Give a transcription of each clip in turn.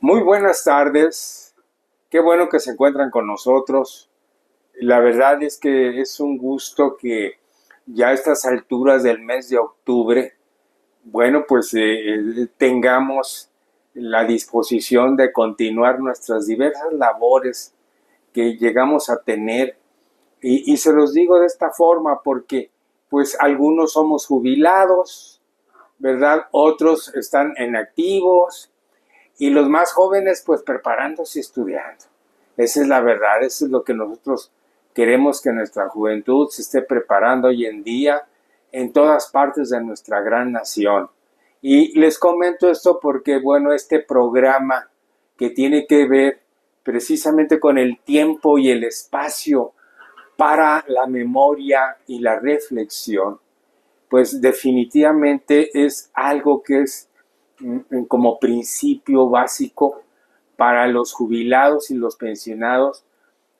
Muy buenas tardes, qué bueno que se encuentran con nosotros. La verdad es que es un gusto que ya a estas alturas del mes de octubre, bueno, pues tengamos la disposición de continuar nuestras diversas labores que llegamos a tener. Y se los digo de esta forma porque pues algunos somos jubilados, ¿verdad? Otros están en activos y los más jóvenes pues preparándose y estudiando. Esa es la verdad, eso es lo que nosotros queremos, que nuestra juventud se esté preparando hoy en día en todas partes de nuestra gran nación. Y les comento esto porque, bueno, este programa que tiene que ver precisamente con el tiempo y el espacio para la memoria y la reflexión, pues definitivamente es algo que es como principio básico para los jubilados y los pensionados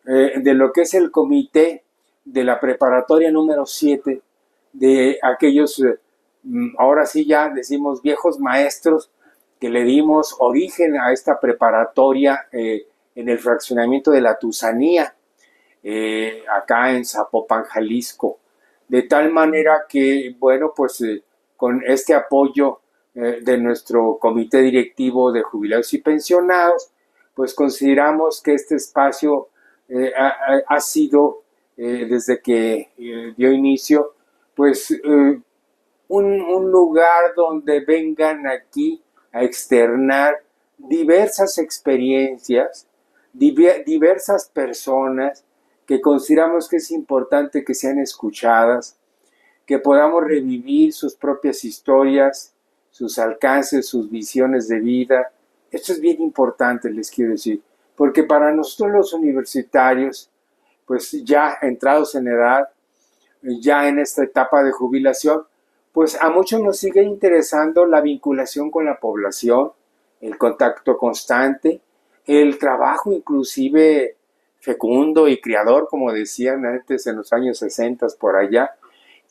de lo que es el comité de la preparatoria número 7 de aquellos, ahora sí ya decimos viejos maestros, que le dimos origen a esta preparatoria en el fraccionamiento de la Tusanía, acá en Zapopan, Jalisco. De tal manera que, bueno, pues con este apoyo de nuestro comité directivo de jubilados y pensionados, pues consideramos que este espacio ha sido, desde que dio inicio, pues un lugar donde vengan aquí a externar diversas experiencias, diversas personas que consideramos que es importante que sean escuchadas, que podamos revivir sus propias historias, sus alcances, sus visiones de vida. Esto es bien importante, les quiero decir, porque para nosotros los universitarios, pues ya entrados en edad, ya en esta etapa de jubilación, pues a muchos nos sigue interesando la vinculación con la población, el contacto constante, el trabajo inclusive fecundo y criador, como decían antes en los años 60 por allá.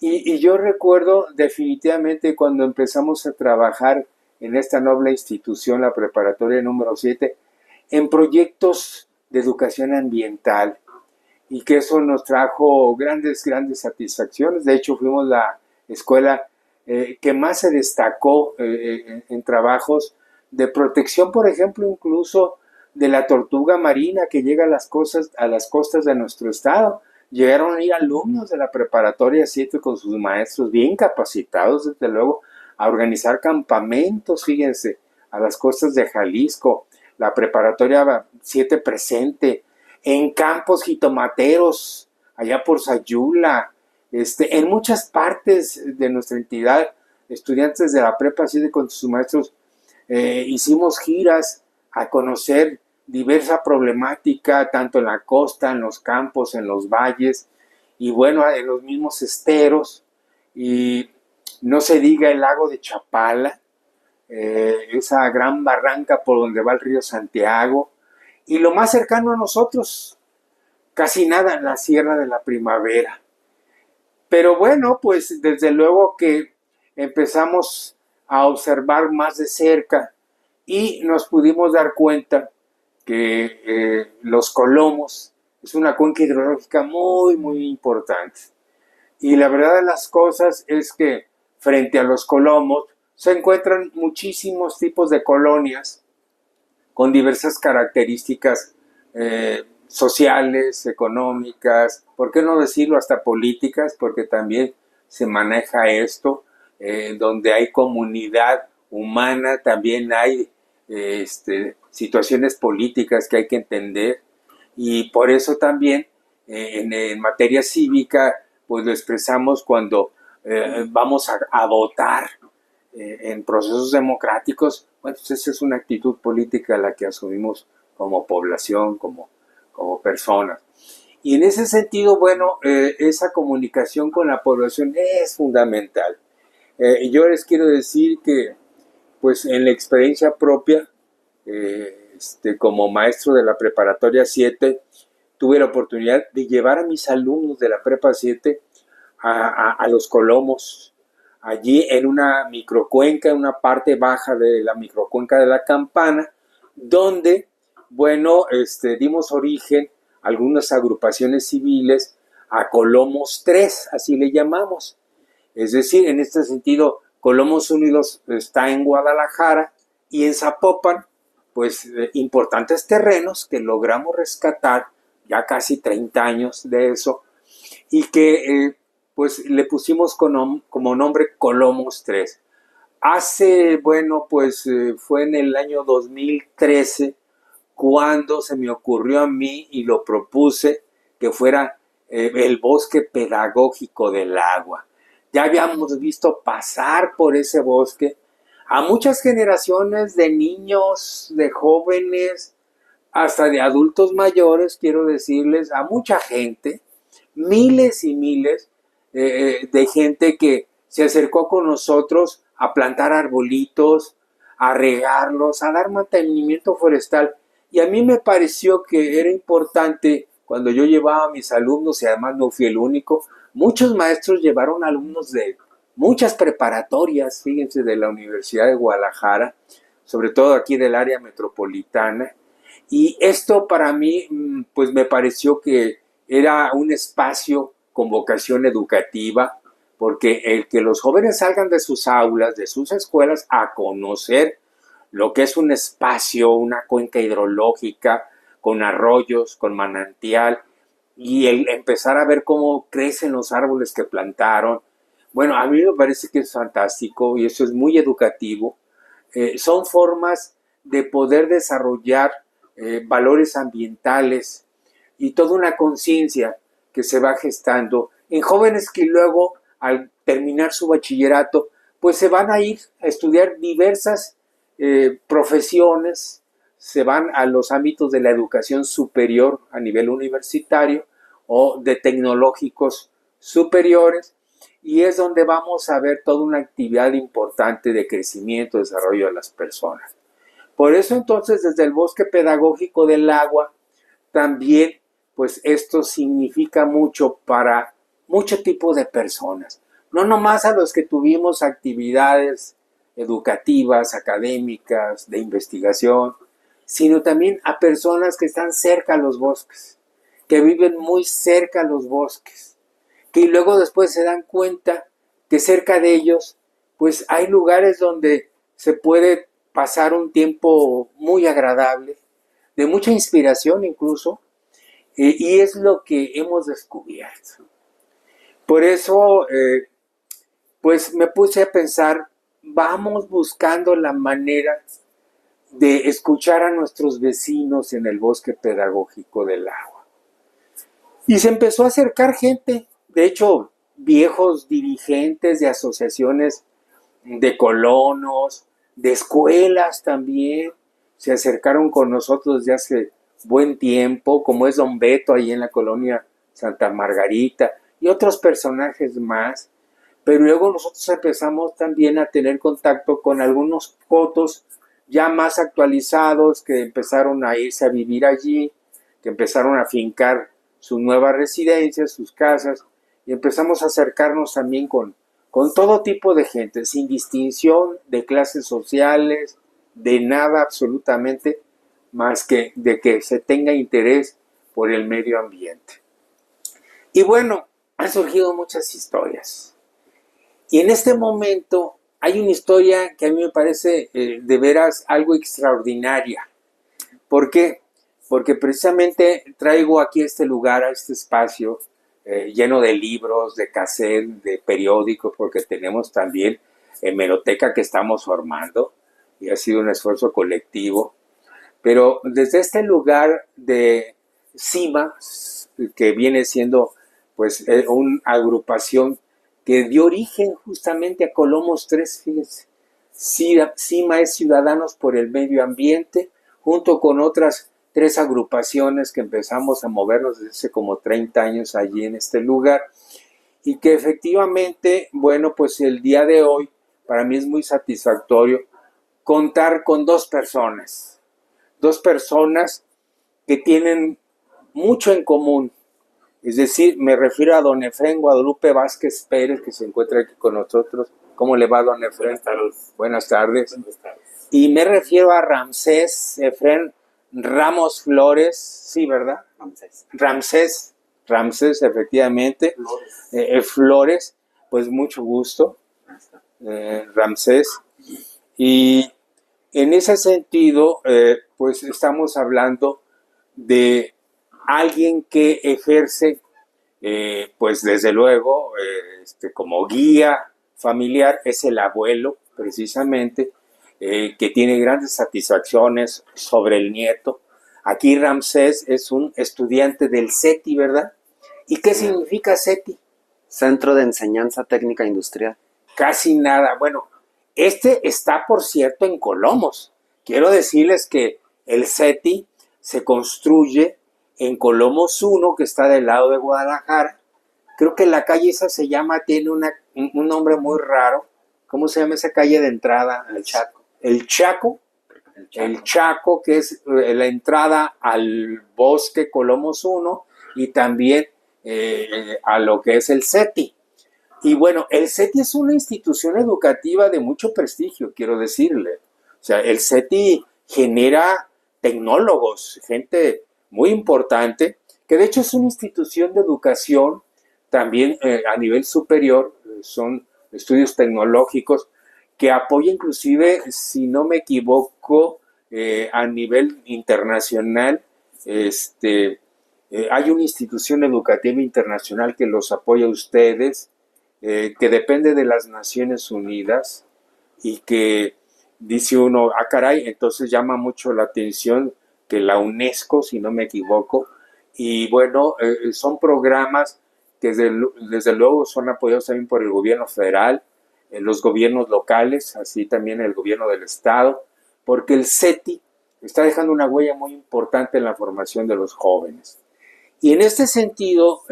Y yo recuerdo definitivamente cuando empezamos a trabajar en esta noble institución, la preparatoria número 7, en proyectos de educación ambiental, y que eso nos trajo grandes, grandes satisfacciones. De hecho, fuimos la escuela que más se destacó en trabajos de protección, por ejemplo, incluso de la tortuga marina que llega a las costas de nuestro estado. Llegaron a ir alumnos de la preparatoria 7 con sus maestros bien capacitados, desde luego, a organizar campamentos, fíjense, a las costas de Jalisco. La preparatoria 7 presente en campos jitomateros, allá por Sayula, en muchas partes de nuestra entidad, estudiantes de la prepa 7 con sus maestros, hicimos giras a conocer diversa problemática, tanto en la costa, en los campos, en los valles, y bueno, en los mismos esteros, y no se diga el lago de Chapala, esa gran barranca por donde va el río Santiago, y lo más cercano a nosotros, casi nada, en la Sierra de la Primavera. Pero bueno, pues desde luego que empezamos a observar más de cerca y nos pudimos dar cuenta que los Colomos es una cuenca hidrológica muy, muy importante. Y la verdad de las cosas es que frente a los Colomos se encuentran muchísimos tipos de colonias con diversas características sociales, económicas, ¿por qué no decirlo hasta políticas? Porque también se maneja esto, donde hay comunidad humana, también hay situaciones políticas que hay que entender, y por eso también en materia cívica pues lo expresamos cuando vamos a votar en procesos democráticos. Bueno, pues esa es una actitud política la que asumimos como población, como personas. Y en ese sentido, bueno, esa comunicación con la población es fundamental. Yo les quiero decir que, pues en la experiencia propia, como maestro de la preparatoria 7, tuve la oportunidad de llevar a mis alumnos de la prepa 7 a los Colomos, allí en una microcuenca, en una parte baja de la microcuenca de la Campana, donde, bueno, dimos origen a algunas agrupaciones civiles, a Colomos 3, así le llamamos. Es decir, en este sentido, Colomos Unidos está en Guadalajara y en Zapopan, pues importantes terrenos que logramos rescatar, ya casi 30 años de eso, y que pues le pusimos como nombre Colomos 3. Hace, bueno, pues fue en el año 2013 cuando se me ocurrió a mí y lo propuse que fuera el bosque pedagógico del agua. Ya habíamos visto pasar por ese bosque a muchas generaciones de niños, de jóvenes, hasta de adultos mayores, quiero decirles, a mucha gente, miles y miles de gente que se acercó con nosotros a plantar arbolitos, a regarlos, a dar mantenimiento forestal. Y a mí me pareció que era importante, cuando yo llevaba a mis alumnos, y además no fui el único, muchos maestros llevaron alumnos de muchas preparatorias, fíjense, de la Universidad de Guadalajara, sobre todo aquí del área metropolitana. Y esto para mí, pues me pareció que era un espacio con vocación educativa, porque el que los jóvenes salgan de sus aulas, de sus escuelas, a conocer lo que es un espacio, una cuenca hidrológica, con arroyos, con manantial, y el empezar a ver cómo crecen los árboles que plantaron. Bueno, a mí me parece que es fantástico y eso es muy educativo. Son formas de poder desarrollar valores ambientales y toda una conciencia que se va gestando en jóvenes que luego, al terminar su bachillerato, pues se van a ir a estudiar diversas profesiones, se van a los ámbitos de la educación superior a nivel universitario o de tecnológicos superiores, y es donde vamos a ver toda una actividad importante de crecimiento, desarrollo de las personas. Por eso entonces desde el bosque pedagógico del agua también pues esto significa mucho para mucho tipo de personas, no nomás a los que tuvimos actividades educativas, académicas, de investigación, sino también a personas que están cerca a los bosques, que viven muy cerca a los bosques, que luego después se dan cuenta que cerca de ellos pues hay lugares donde se puede pasar un tiempo muy agradable, de mucha inspiración incluso, y es lo que hemos descubierto. Por eso, pues me puse a pensar, vamos buscando la manera de escuchar a nuestros vecinos en el bosque pedagógico del agua. Y se empezó a acercar gente, de hecho, viejos dirigentes de asociaciones de colonos, de escuelas también, se acercaron con nosotros desde hace buen tiempo, como es Don Beto ahí en la colonia Santa Margarita y otros personajes más. Pero luego nosotros empezamos también a tener contacto con algunos cotos ya más actualizados que empezaron a irse a vivir allí, que empezaron a fincar sus nuevas residencias, sus casas, y empezamos a acercarnos también con todo tipo de gente, sin distinción de clases sociales, de nada absolutamente, más que de que se tenga interés por el medio ambiente. Y bueno, han surgido muchas historias. Y en este momento hay una historia que a mí me parece de veras algo extraordinaria. ¿Por qué? Porque precisamente traigo aquí a este lugar, a este espacio, lleno de libros, de cassette, de periódicos, porque tenemos también hemeroteca que estamos formando y ha sido un esfuerzo colectivo. Pero desde este lugar de CIMA, que viene siendo pues una agrupación que dio origen justamente a Colomos 3, fíjense. CIMA es Ciudadanos por el Medio Ambiente, junto con otras 3 agrupaciones que empezamos a movernos desde hace como 30 años allí en este lugar, y que efectivamente, bueno, pues el día de hoy para mí es muy satisfactorio contar con 2 personas que tienen mucho en común. Es decir, me refiero a don Efrén Guadalupe Vázquez Pérez, que se encuentra aquí con nosotros. ¿Cómo le va, don Efrén? Buenas tardes. Buenas tardes. Buenas tardes. Y me refiero a Ramsés Efrén Ramos Flores, sí, ¿verdad? Ramsés, efectivamente. Flores, pues mucho gusto, Ramsés. Y en ese sentido, pues estamos hablando de alguien que ejerce, pues desde luego, como guía familiar, es el abuelo, precisamente, que tiene grandes satisfacciones sobre el nieto. Aquí Ramsés es un estudiante del CETI, ¿verdad? ¿Y qué significa CETI? Centro de Enseñanza Técnica Industrial. Casi nada. Bueno, este está, por cierto, en Colomos. Quiero decirles que el CETI se construye en Colomos 1, que está del lado de Guadalajara. Creo que la calle esa tiene un nombre muy raro. ¿Cómo se llama esa calle de entrada? El Chaco. El Chaco. El Chaco, que es la entrada al bosque Colomos 1 y también a lo que es el CETI. Y bueno, el CETI es una institución educativa de mucho prestigio, quiero decirle. O sea, el CETI genera tecnólogos, gente muy importante, que de hecho es una institución de educación también a nivel superior, son estudios tecnológicos que apoya inclusive, si no me equivoco, a nivel internacional, hay una institución educativa internacional que los apoya a ustedes, que depende de las Naciones Unidas y que dice uno, ah caray, entonces llama mucho la atención que la UNESCO, si no me equivoco, y bueno, son programas que desde luego son apoyados también por el gobierno federal, los gobiernos locales, así también el gobierno del estado, porque el CETI está dejando una huella muy importante en la formación de los jóvenes. Y en este sentido,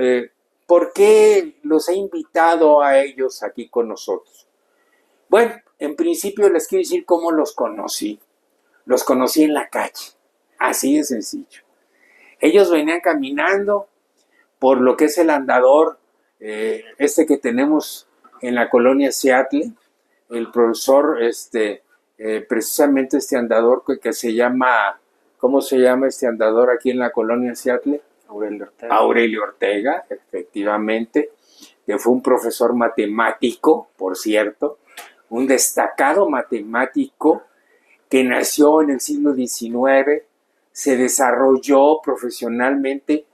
¿por qué los he invitado a ellos aquí con nosotros? Bueno, en principio les quiero decir cómo los conocí. Los conocí en la calle, así de sencillo. Ellos venían caminando por lo que es el andador, que tenemos en la colonia Seattle. El profesor, precisamente este andador que se llama, ¿cómo se llama este andador aquí en la colonia Seattle? Aurelio Ortega, efectivamente, que fue un profesor matemático, por cierto, un destacado matemático que nació en el siglo XIX, se desarrolló profesionalmente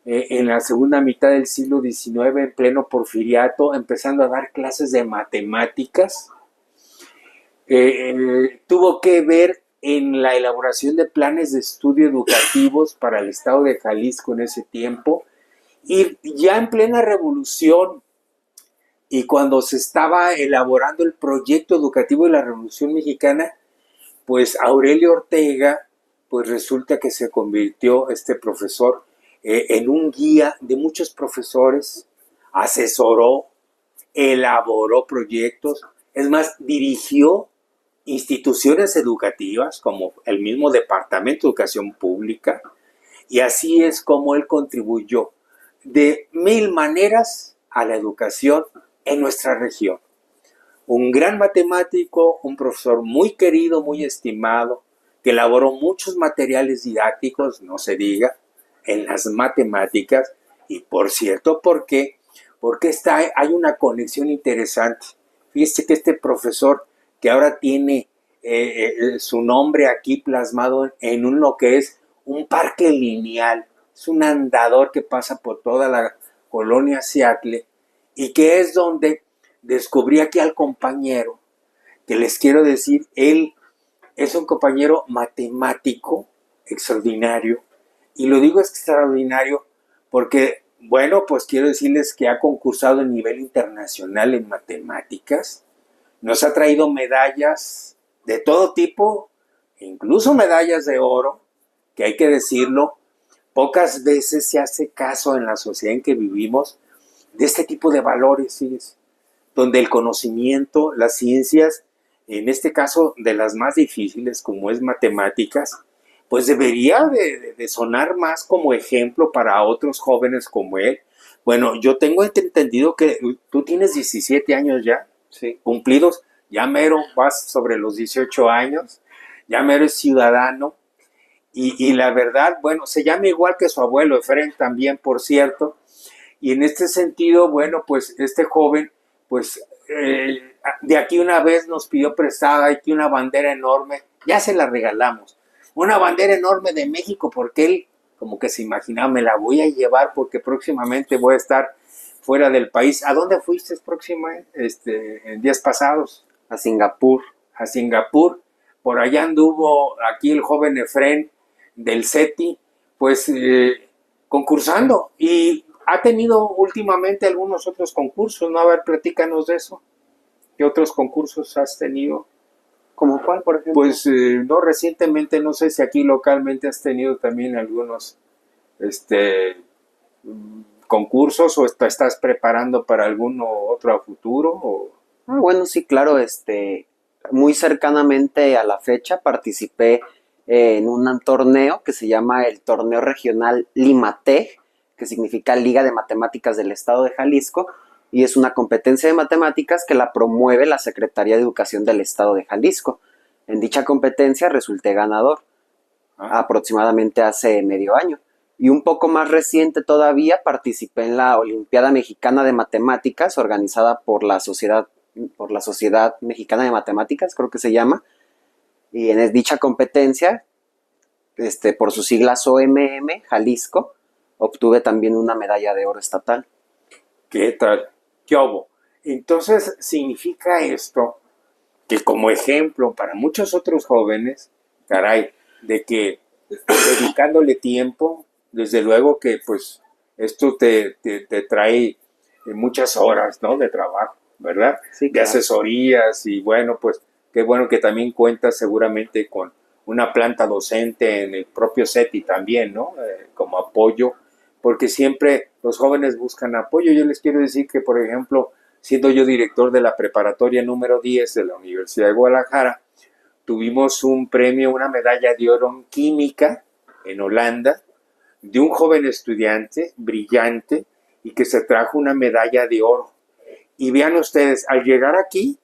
en la segunda mitad del siglo XIX, en pleno porfiriato, empezando a dar clases de matemáticas. Tuvo que ver en la elaboración de planes de estudio educativos para el estado de Jalisco en ese tiempo, y ya en plena revolución, y cuando se estaba elaborando el proyecto educativo de la Revolución Mexicana, pues Aurelio Ortega, pues resulta que se convirtió este profesor en un guía de muchos profesores, asesoró, elaboró proyectos, es más, dirigió instituciones educativas como el mismo Departamento de Educación Pública, y así es como él contribuyó de mil maneras a la educación en nuestra región. Un gran matemático, un profesor muy querido, muy estimado, que elaboró muchos materiales didácticos, no se diga, en las matemáticas. Y por cierto, ¿por qué? Porque hay una conexión interesante. Fíjese que este profesor, que ahora tiene su nombre aquí plasmado en lo que es un parque lineal, es un andador que pasa por toda la colonia Seattle, y que es donde descubrí aquí al compañero, que les quiero decir, él es un compañero matemático extraordinario, y lo digo extraordinario porque, bueno, pues quiero decirles que ha concursado a nivel internacional en matemáticas, nos ha traído medallas de todo tipo, incluso medallas de oro, que hay que decirlo, pocas veces se hace caso en la sociedad en que vivimos de este tipo de valores, ¿sí? Donde el conocimiento, las ciencias, en este caso de las más difíciles como es matemáticas, pues debería de sonar más como ejemplo para otros jóvenes como él. Bueno, yo tengo entendido que tú tienes 17 años ya, sí, cumplidos, ya mero vas sobre los 18 años, ya mero es ciudadano. Y la verdad, bueno, se llama igual que su abuelo, Efren también, por cierto. Y en este sentido, bueno, pues este joven, pues de aquí una vez nos pidió prestada aquí una bandera enorme, ya se la regalamos. Una bandera enorme de México, porque él como que se imaginaba, me la voy a llevar porque próximamente voy a estar fuera del país. ¿A dónde fuiste próximamente, en días pasados? A Singapur. A Singapur. Por allá anduvo aquí el joven Efren del CETI, pues concursando, y ha tenido últimamente algunos otros concursos, ¿no? A ver, platícanos de eso. ¿Qué otros concursos has tenido? ¿Cómo cuál, por ejemplo? Pues no, recientemente, no sé si aquí localmente has tenido también algunos concursos, o estás preparando para alguno otro a futuro. Bueno, sí, claro, muy cercanamente a la fecha participé en un torneo que se llama el Torneo Regional Limatec, que significa Liga de Matemáticas del Estado de Jalisco, y es una competencia de matemáticas que la promueve la Secretaría de Educación del Estado de Jalisco. En dicha competencia resulté ganador, aproximadamente hace medio año. Y un poco más reciente todavía participé en la Olimpiada Mexicana de Matemáticas, organizada por la Sociedad Mexicana de Matemáticas, creo que se llama. Y en dicha competencia, por sus siglas OMM, Jalisco, obtuve también una medalla de oro estatal. ¿Qué tal? ¿Qué hubo? Entonces, significa esto que, como ejemplo para muchos otros jóvenes, caray, de que dedicándole tiempo, desde luego que pues esto te trae muchas horas, ¿no?, de trabajo, ¿verdad? Sí, de claro. asesorías, y bueno, pues qué bueno que también cuentas seguramente con una planta docente en el propio CETI también, ¿no? Como apoyo, porque siempre los jóvenes buscan apoyo. Yo les quiero decir que, por ejemplo, siendo yo director de la preparatoria número 10 de la Universidad de Guadalajara, tuvimos un premio, una medalla de oro en química en Holanda, de un joven estudiante brillante, y que se trajo una medalla de oro. Y vean ustedes, al llegar aquí,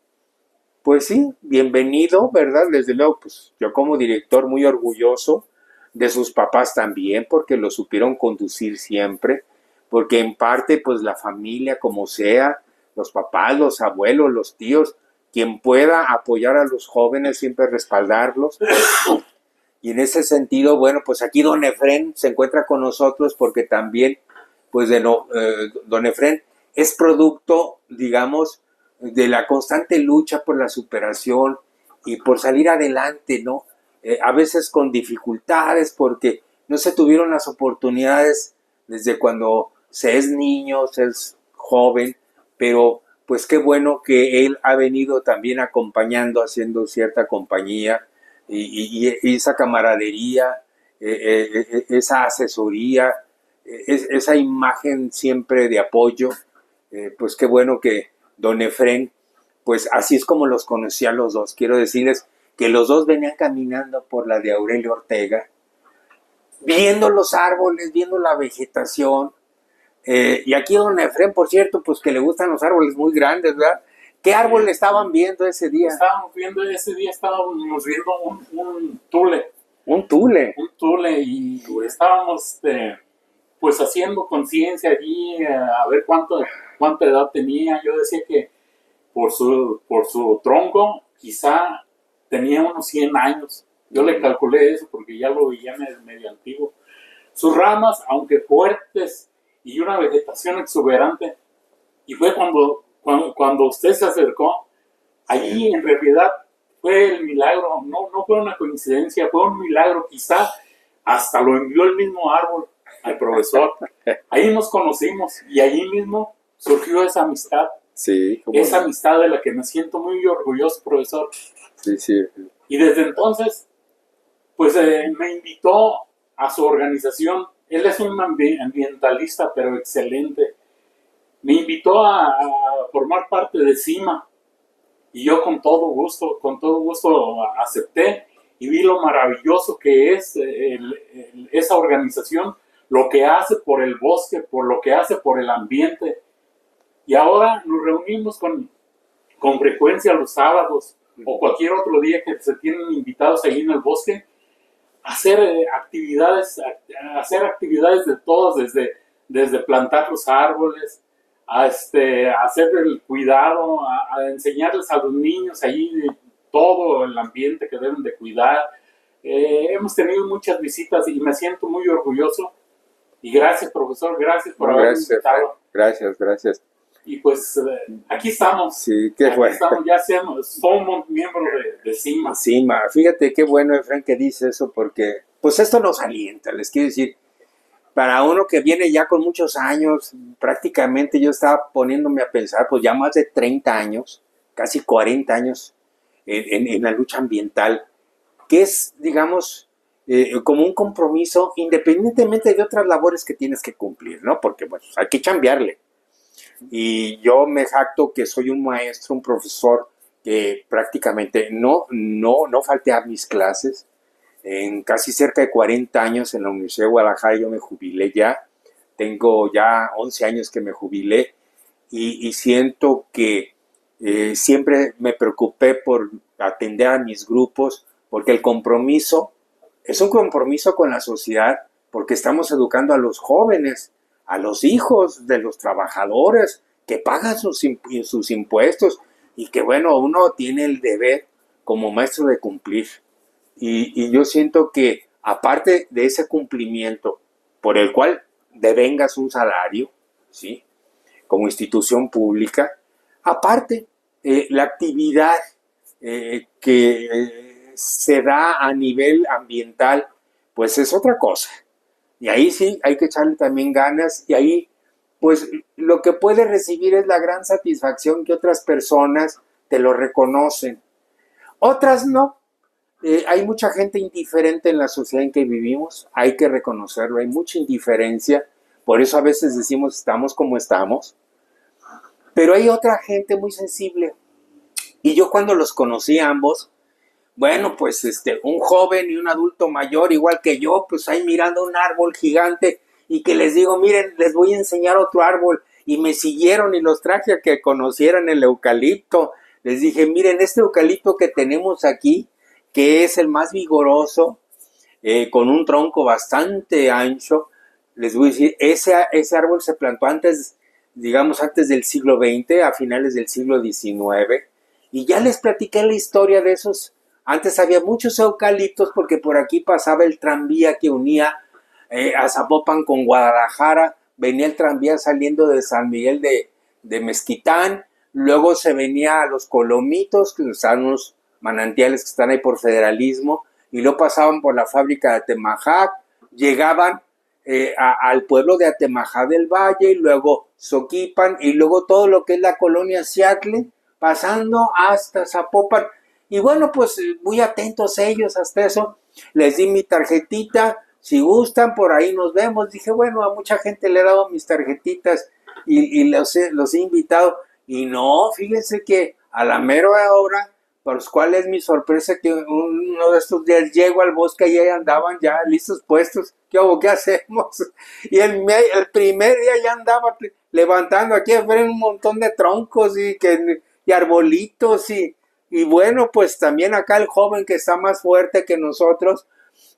pues sí, bienvenido, ¿verdad? Desde luego, pues yo como director muy orgulloso de sus papás también, porque lo supieron conducir siempre, porque en parte, pues la familia, como sea, los papás, los abuelos, los tíos, quien pueda apoyar a los jóvenes, siempre respaldarlos. Y en ese sentido, bueno, pues aquí don Efren se encuentra con nosotros porque también, pues don Efren es producto, digamos, de la constante lucha por la superación y por salir adelante, ¿no? A veces con dificultades porque no se tuvieron las oportunidades desde cuando se es niño, se es joven, pero pues qué bueno que él ha venido también acompañando, haciendo cierta compañía, y esa camaradería, esa asesoría, esa imagen siempre de apoyo. Pues qué bueno que don Efren, pues así es como los conocí a los dos. Quiero decirles que los dos venían caminando por la de Aurelio Ortega, viendo los árboles, viendo la vegetación. Y aquí don Efren, por cierto, pues que le gustan los árboles muy grandes, ¿verdad? ¿Qué árbol estaban viendo ese día? Estábamos viendo un tule. Un tule. Un tule, y estábamos pues haciendo conciencia allí, a ver cuánta edad tenía. Yo decía que por su tronco quizá tenía unos 100 años. Yo le calculé eso porque ya lo veía medio antiguo. Sus ramas, aunque fuertes, y una vegetación exuberante. Y fue cuando usted se acercó. Allí en realidad fue el milagro, no fue una coincidencia, fue un milagro. Quizá hasta lo envió el mismo árbol al profesor. Ahí nos conocimos y allí mismo surgió esa amistad. Sí, esa amistad de la que me siento muy orgulloso, profesor. Sí, sí. Y desde entonces, pues me invitó a su organización. Él es un ambientalista, pero excelente. Me invitó a formar parte de CIMA. Y yo con todo gusto acepté, y vi lo maravilloso que es esa organización, lo que hace por el bosque, por lo que hace por el ambiente. Y ahora nos reunimos con frecuencia los sábados, o cualquier otro día que se tienen invitados ahí en el bosque, hacer actividades de todos, desde plantar los árboles, hacer el cuidado, a enseñarles a los niños ahí todo el ambiente que deben de cuidar. Hemos tenido muchas visitas y me siento muy orgulloso. Y gracias, profesor, gracias por haberme invitado. Gracias. Y pues aquí estamos. Sí, qué bueno. Estamos, ya somos miembros de CIMA. CIMA, fíjate qué bueno, Efraín, que dice eso, porque pues esto nos alienta, les quiero decir, para uno que viene ya con muchos años, prácticamente yo estaba poniéndome a pensar, pues ya más de 30 años, casi 40 años en la lucha ambiental, que es, digamos, como un compromiso independientemente de otras labores que tienes que cumplir, ¿no? Porque, bueno, hay que chambearle. Y yo me jacto que soy un maestro, un profesor, que prácticamente no falté a mis clases. En casi cerca de 40 años en la Universidad de Guadalajara yo me jubilé ya. Tengo ya 11 años que me jubilé y siento que siempre me preocupé por atender a mis grupos, porque el compromiso es un compromiso con la sociedad, porque estamos educando a los jóvenes, a los hijos de los trabajadores que pagan sus impuestos y que, bueno, uno tiene el deber como maestro de cumplir. Y yo siento que, aparte de ese cumplimiento por el cual devengas un salario, ¿sí?, como institución pública, aparte, la actividad que se da a nivel ambiental, pues es otra cosa. Y ahí sí hay que echarle también ganas, y ahí pues lo que puedes recibir es la gran satisfacción que otras personas te lo reconocen. Otras no. Hay mucha gente indiferente en la sociedad en que vivimos, hay que reconocerlo, hay mucha indiferencia, por eso a veces decimos estamos como estamos, pero hay otra gente muy sensible. Y yo cuando los conocí a ambos, bueno, pues un joven y un adulto mayor, igual que yo, pues ahí mirando un árbol gigante y que les digo, miren, les voy a enseñar otro árbol. Y me siguieron y los traje a que conocieran el eucalipto. Les dije, miren, este eucalipto que tenemos aquí, que es el más vigoroso, con un tronco bastante ancho, les voy a decir, ese árbol se plantó antes, digamos, antes del siglo XX, a finales del siglo XIX. Y ya les platiqué la historia de esos. Antes había muchos eucaliptos porque por aquí pasaba el tranvía que unía a Zapopan con Guadalajara. Venía el tranvía saliendo de San Miguel de Mezquitán. Luego se venía a los Colomitos, que están unos manantiales que están ahí por Federalismo. Y luego pasaban por la fábrica de Atemajac. Llegaban al pueblo de Atemajac del Valle. Y luego Soquipan. Y luego todo lo que es la colonia Seattle, pasando hasta Zapopan. Y bueno, pues muy atentos ellos hasta eso. Les di mi tarjetita, si gustan, por ahí nos vemos. Dije, bueno, a mucha gente le he dado mis tarjetitas y los he invitado. Y no, fíjense que a la mera hora, por los cuales mi sorpresa que uno de estos días llego al bosque y ahí andaban ya listos puestos. ¿Qué hago? ¿Qué hacemos? Y el primer día ya andaba levantando aquí un montón de troncos y arbolitos y bueno, pues también acá el joven que está más fuerte que nosotros,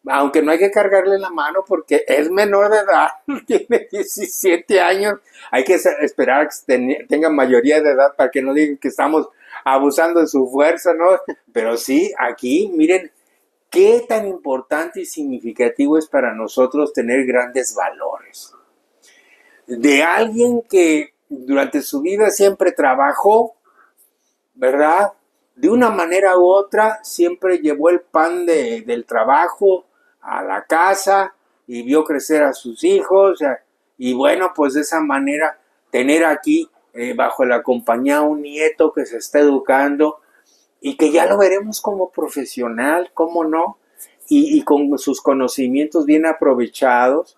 aunque no hay que cargarle la mano porque es menor de edad, tiene 17 años, hay que esperar que tenga mayoría de edad para que no digan que estamos abusando de su fuerza, ¿no? Pero sí, aquí, miren, qué tan importante y significativo es para nosotros tener grandes valores. De alguien que durante su vida siempre trabajó, ¿verdad? De una manera u otra, siempre llevó el pan del trabajo a la casa y vio crecer a sus hijos. Y bueno, pues de esa manera, tener aquí bajo la compañía un nieto que se está educando y que ya lo veremos como profesional, ¿cómo no? Y con sus conocimientos bien aprovechados.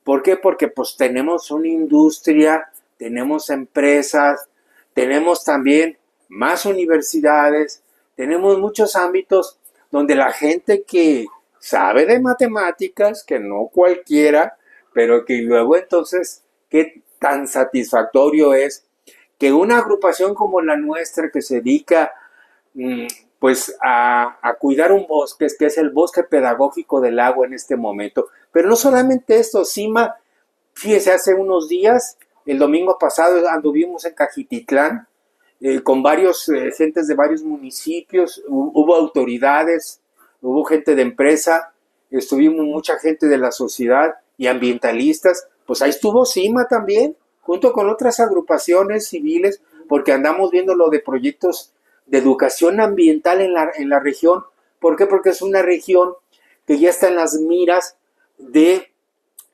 ¿Por qué? Porque pues tenemos una industria, tenemos empresas, tenemos también más universidades, tenemos muchos ámbitos donde la gente que sabe de matemáticas, que no cualquiera, pero que luego entonces, qué tan satisfactorio es que una agrupación como la nuestra que se dedica pues a cuidar un bosque, que es el bosque pedagógico del agua en este momento. Pero no solamente esto, Sima, fíjese, hace unos días, el domingo pasado anduvimos en Cajititlán con varios gentes de varios municipios, hubo autoridades, hubo gente de empresa, estuvimos mucha gente de la sociedad y ambientalistas, pues ahí estuvo Sima también, junto con otras agrupaciones civiles, porque andamos viendo lo de proyectos de educación ambiental en la región. ¿Por qué? Porque es una región que ya está en las miras de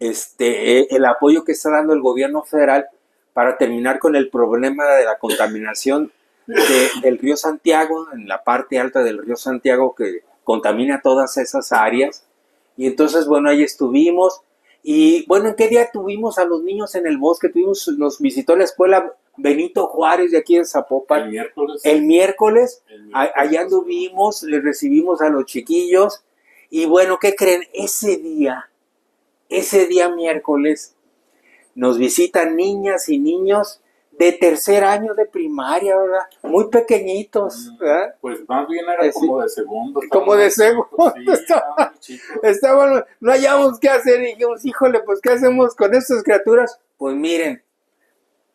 el apoyo que está dando el gobierno federal para terminar con el problema de la contaminación del río Santiago, en la parte alta del río Santiago, que contamina todas esas áreas. Y entonces, bueno, ahí estuvimos. Y bueno, ¿en qué día tuvimos a los niños en el bosque? Nos visitó la escuela Benito Juárez de aquí en Zapopan. El miércoles, allá anduvimos, le recibimos a los chiquillos. Y bueno, ¿qué creen? Ese día miércoles, nos visitan niñas y niños de tercer año de primaria, ¿verdad? Muy pequeñitos, ¿verdad? Pues más bien era como de segundo. Como de segundo. Sí, Estaban, no hallábamos qué hacer y dijimos, híjole, pues ¿qué hacemos con estas criaturas? Pues miren,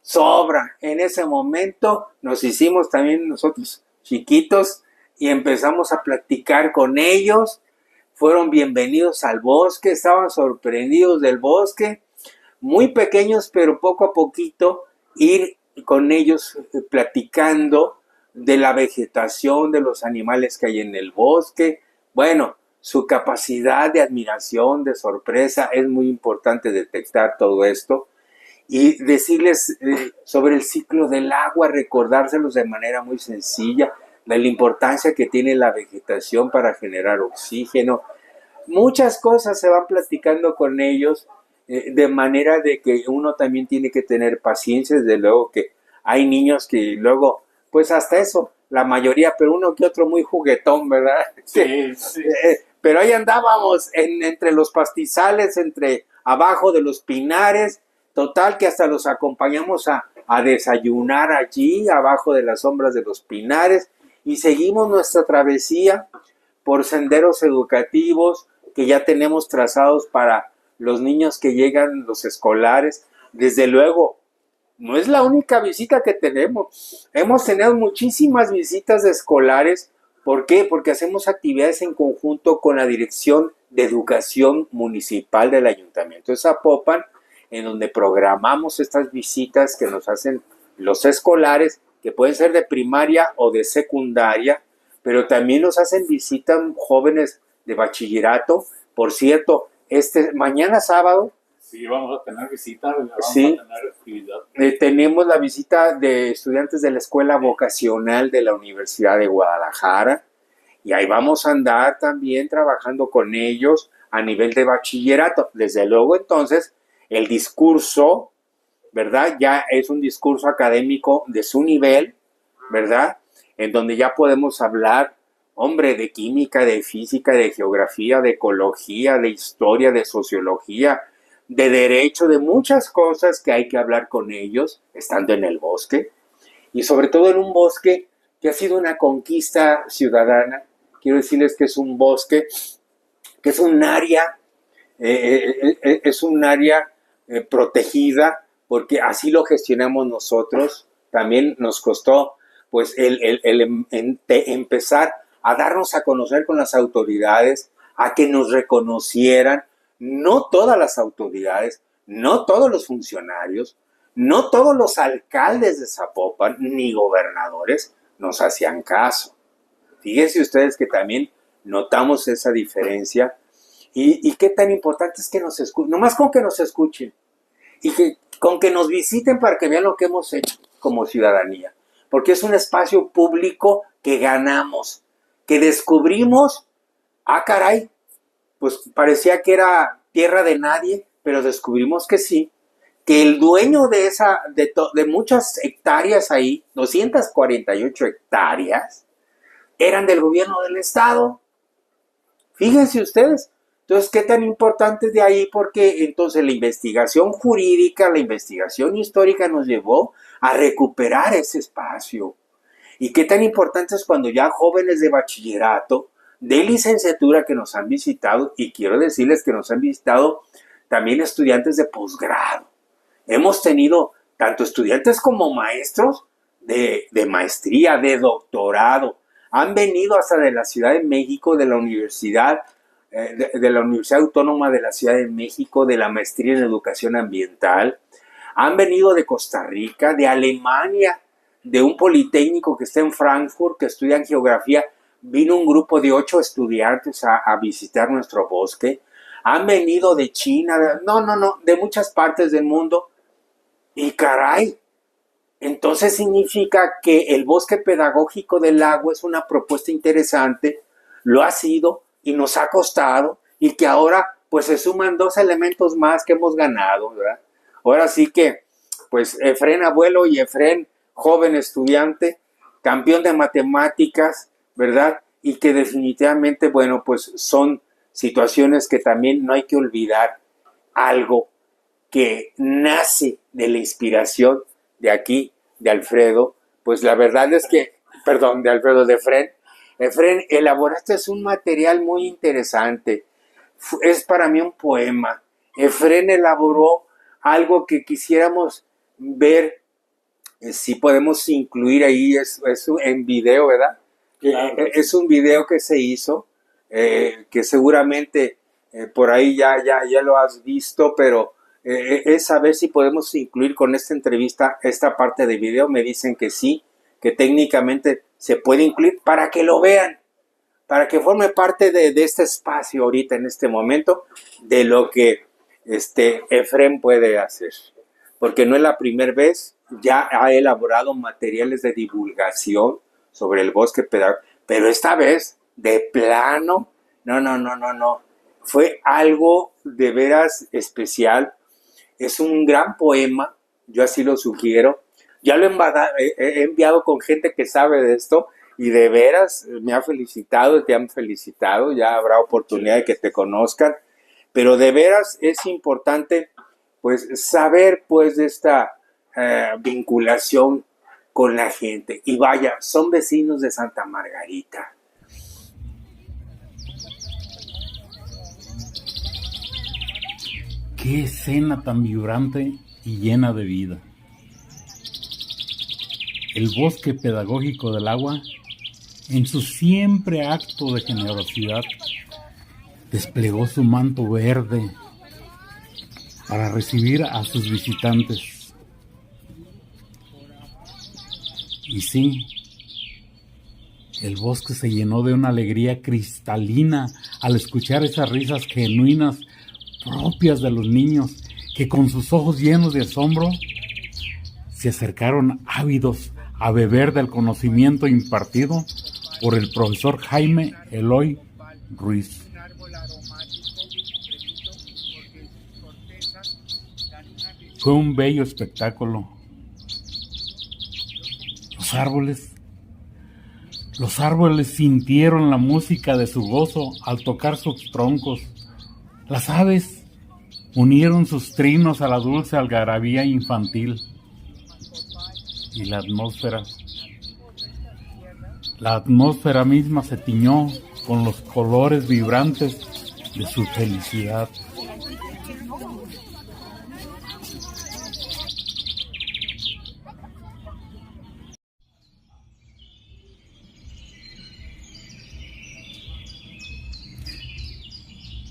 sobra. En ese momento nos hicimos también nosotros chiquitos y empezamos a platicar con ellos. Fueron bienvenidos al bosque, estaban sorprendidos del bosque, muy pequeños, pero poco a poquito ir con ellos platicando de la vegetación, de los animales que hay en el bosque. Bueno, su capacidad de admiración, de sorpresa, es muy importante detectar todo esto y decirles sobre el ciclo del agua, recordárselos de manera muy sencilla, de la importancia que tiene la vegetación para generar oxígeno. Muchas cosas se van platicando con ellos, de manera de que uno también tiene que tener paciencia. Desde luego que hay niños que luego, pues hasta eso, la mayoría, pero uno que otro muy juguetón, ¿verdad? Sí, sí. Pero ahí andábamos entre los pastizales, entre abajo de los pinares, total que hasta los acompañamos a desayunar allí, abajo de las sombras de los pinares, y seguimos nuestra travesía por senderos educativos que ya tenemos trazados para los niños que llegan, los escolares. Desde luego, no es la única visita que tenemos. Hemos tenido muchísimas visitas de escolares. ¿Por qué? Porque hacemos actividades en conjunto con la Dirección de Educación Municipal del Ayuntamiento de Zapopan, en donde programamos estas visitas que nos hacen los escolares, que pueden ser de primaria o de secundaria, pero también nos hacen visitas jóvenes de bachillerato. Por cierto, mañana sábado, sí, vamos a tener visita, vamos sí, a tener actividad. Tenemos la visita de estudiantes de la Escuela Vocacional de la Universidad de Guadalajara, y ahí vamos a andar también trabajando con ellos a nivel de bachillerato. Desde luego, entonces, el discurso, ¿verdad? Ya es un discurso académico de su nivel, ¿verdad? En donde ya podemos hablar, hombre, de química, de física, de geografía, de ecología, de historia, de sociología, de derecho, de muchas cosas que hay que hablar con ellos estando en el bosque, y sobre todo en un bosque que ha sido una conquista ciudadana. Quiero decirles que es un bosque, que es un área, protegida, porque así lo gestionamos nosotros. También nos costó pues empezar a darnos a conocer con las autoridades, a que nos reconocieran. No todas las autoridades, no todos los funcionarios, no todos los alcaldes de Zapopan, ni gobernadores nos hacían caso. Fíjense ustedes que también notamos esa diferencia. Y qué tan importante es que nos escuchen, nomás con que nos escuchen, y con que nos visiten para que vean lo que hemos hecho como ciudadanía. Porque es un espacio público que ganamos, que descubrimos. Caray, pues parecía que era tierra de nadie, pero descubrimos que sí, que el dueño de muchas hectáreas ahí, 248 hectáreas, eran del gobierno del estado. Fíjense ustedes. Entonces, ¿qué tan importante es de ahí? Porque entonces la investigación jurídica, la investigación histórica nos llevó a recuperar ese espacio. Y qué tan importante es cuando ya jóvenes de bachillerato, de licenciatura que nos han visitado, y quiero decirles que nos han visitado también estudiantes de posgrado. Hemos tenido tanto estudiantes como maestros de maestría, de doctorado. Han venido hasta de la Ciudad de México, de la Universidad Autónoma de la Ciudad de México, de la maestría en educación ambiental. Han venido de Costa Rica, de Alemania, de un politécnico que está en Frankfurt, que estudian geografía. Vino un grupo de 8 estudiantes a visitar nuestro bosque. Han venido de China, de muchas partes del mundo. Y caray, entonces significa que el bosque pedagógico del lago es una propuesta interesante, lo ha sido y nos ha costado, y que ahora pues se suman 2 elementos más que hemos ganado, ¿verdad? Ahora sí que, pues Efrén abuelo y Efrén joven estudiante, campeón de matemáticas, ¿verdad? Y que definitivamente, bueno, pues son situaciones que también no hay que olvidar. Algo que nace de la inspiración de aquí, de Alfredo, pues la verdad es que, perdón, de Alfredo, de Efrén. Efrén, elaboraste un material muy interesante. Es para mí un poema. Efrén elaboró algo que quisiéramos ver si podemos incluir ahí, es en video, ¿verdad? Claro. Es un video que se hizo, que seguramente por ahí ya lo has visto, pero es saber si podemos incluir con esta entrevista esta parte de video. Me dicen que sí, que técnicamente se puede incluir para que lo vean, para que forme parte de este espacio ahorita, en este momento, de lo que Efrén puede hacer. Porque no es la primera vez, ya ha elaborado materiales de divulgación sobre el bosque pedagógico, pero esta vez, de plano, no. Fue algo de veras especial. Es un gran poema, yo así lo sugiero. Ya lo he enviado con gente que sabe de esto y de veras me ha felicitado, te han felicitado, ya habrá oportunidad de que te conozcan, pero de veras es importante pues saber pues de esta vinculación con la gente. Y vaya, son vecinos de Santa Margarita. Qué escena tan vibrante y llena de vida. El bosque pedagógico del agua, en su siempre acto de generosidad, desplegó su manto verde para recibir a sus visitantes. Y sí, el bosque se llenó de una alegría cristalina al escuchar esas risas genuinas propias de los niños que con sus ojos llenos de asombro se acercaron ávidos a beber del conocimiento impartido por el profesor Jaime Eloy Ruiz. Fue un bello espectáculo. Los árboles sintieron la música de su gozo al tocar sus troncos. Las aves unieron sus trinos a la dulce algarabía infantil. Y la atmósfera misma se tiñó con los colores vibrantes de su felicidad.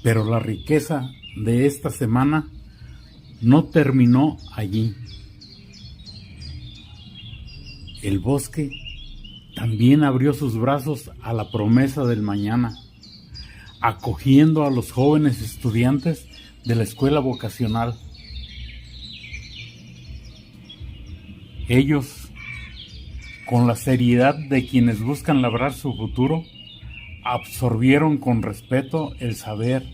Pero la riqueza de esta semana no terminó allí. El bosque también abrió sus brazos a la promesa del mañana, acogiendo a los jóvenes estudiantes de la escuela vocacional. Ellos, con la seriedad de quienes buscan labrar su futuro, absorbieron con respeto el saber,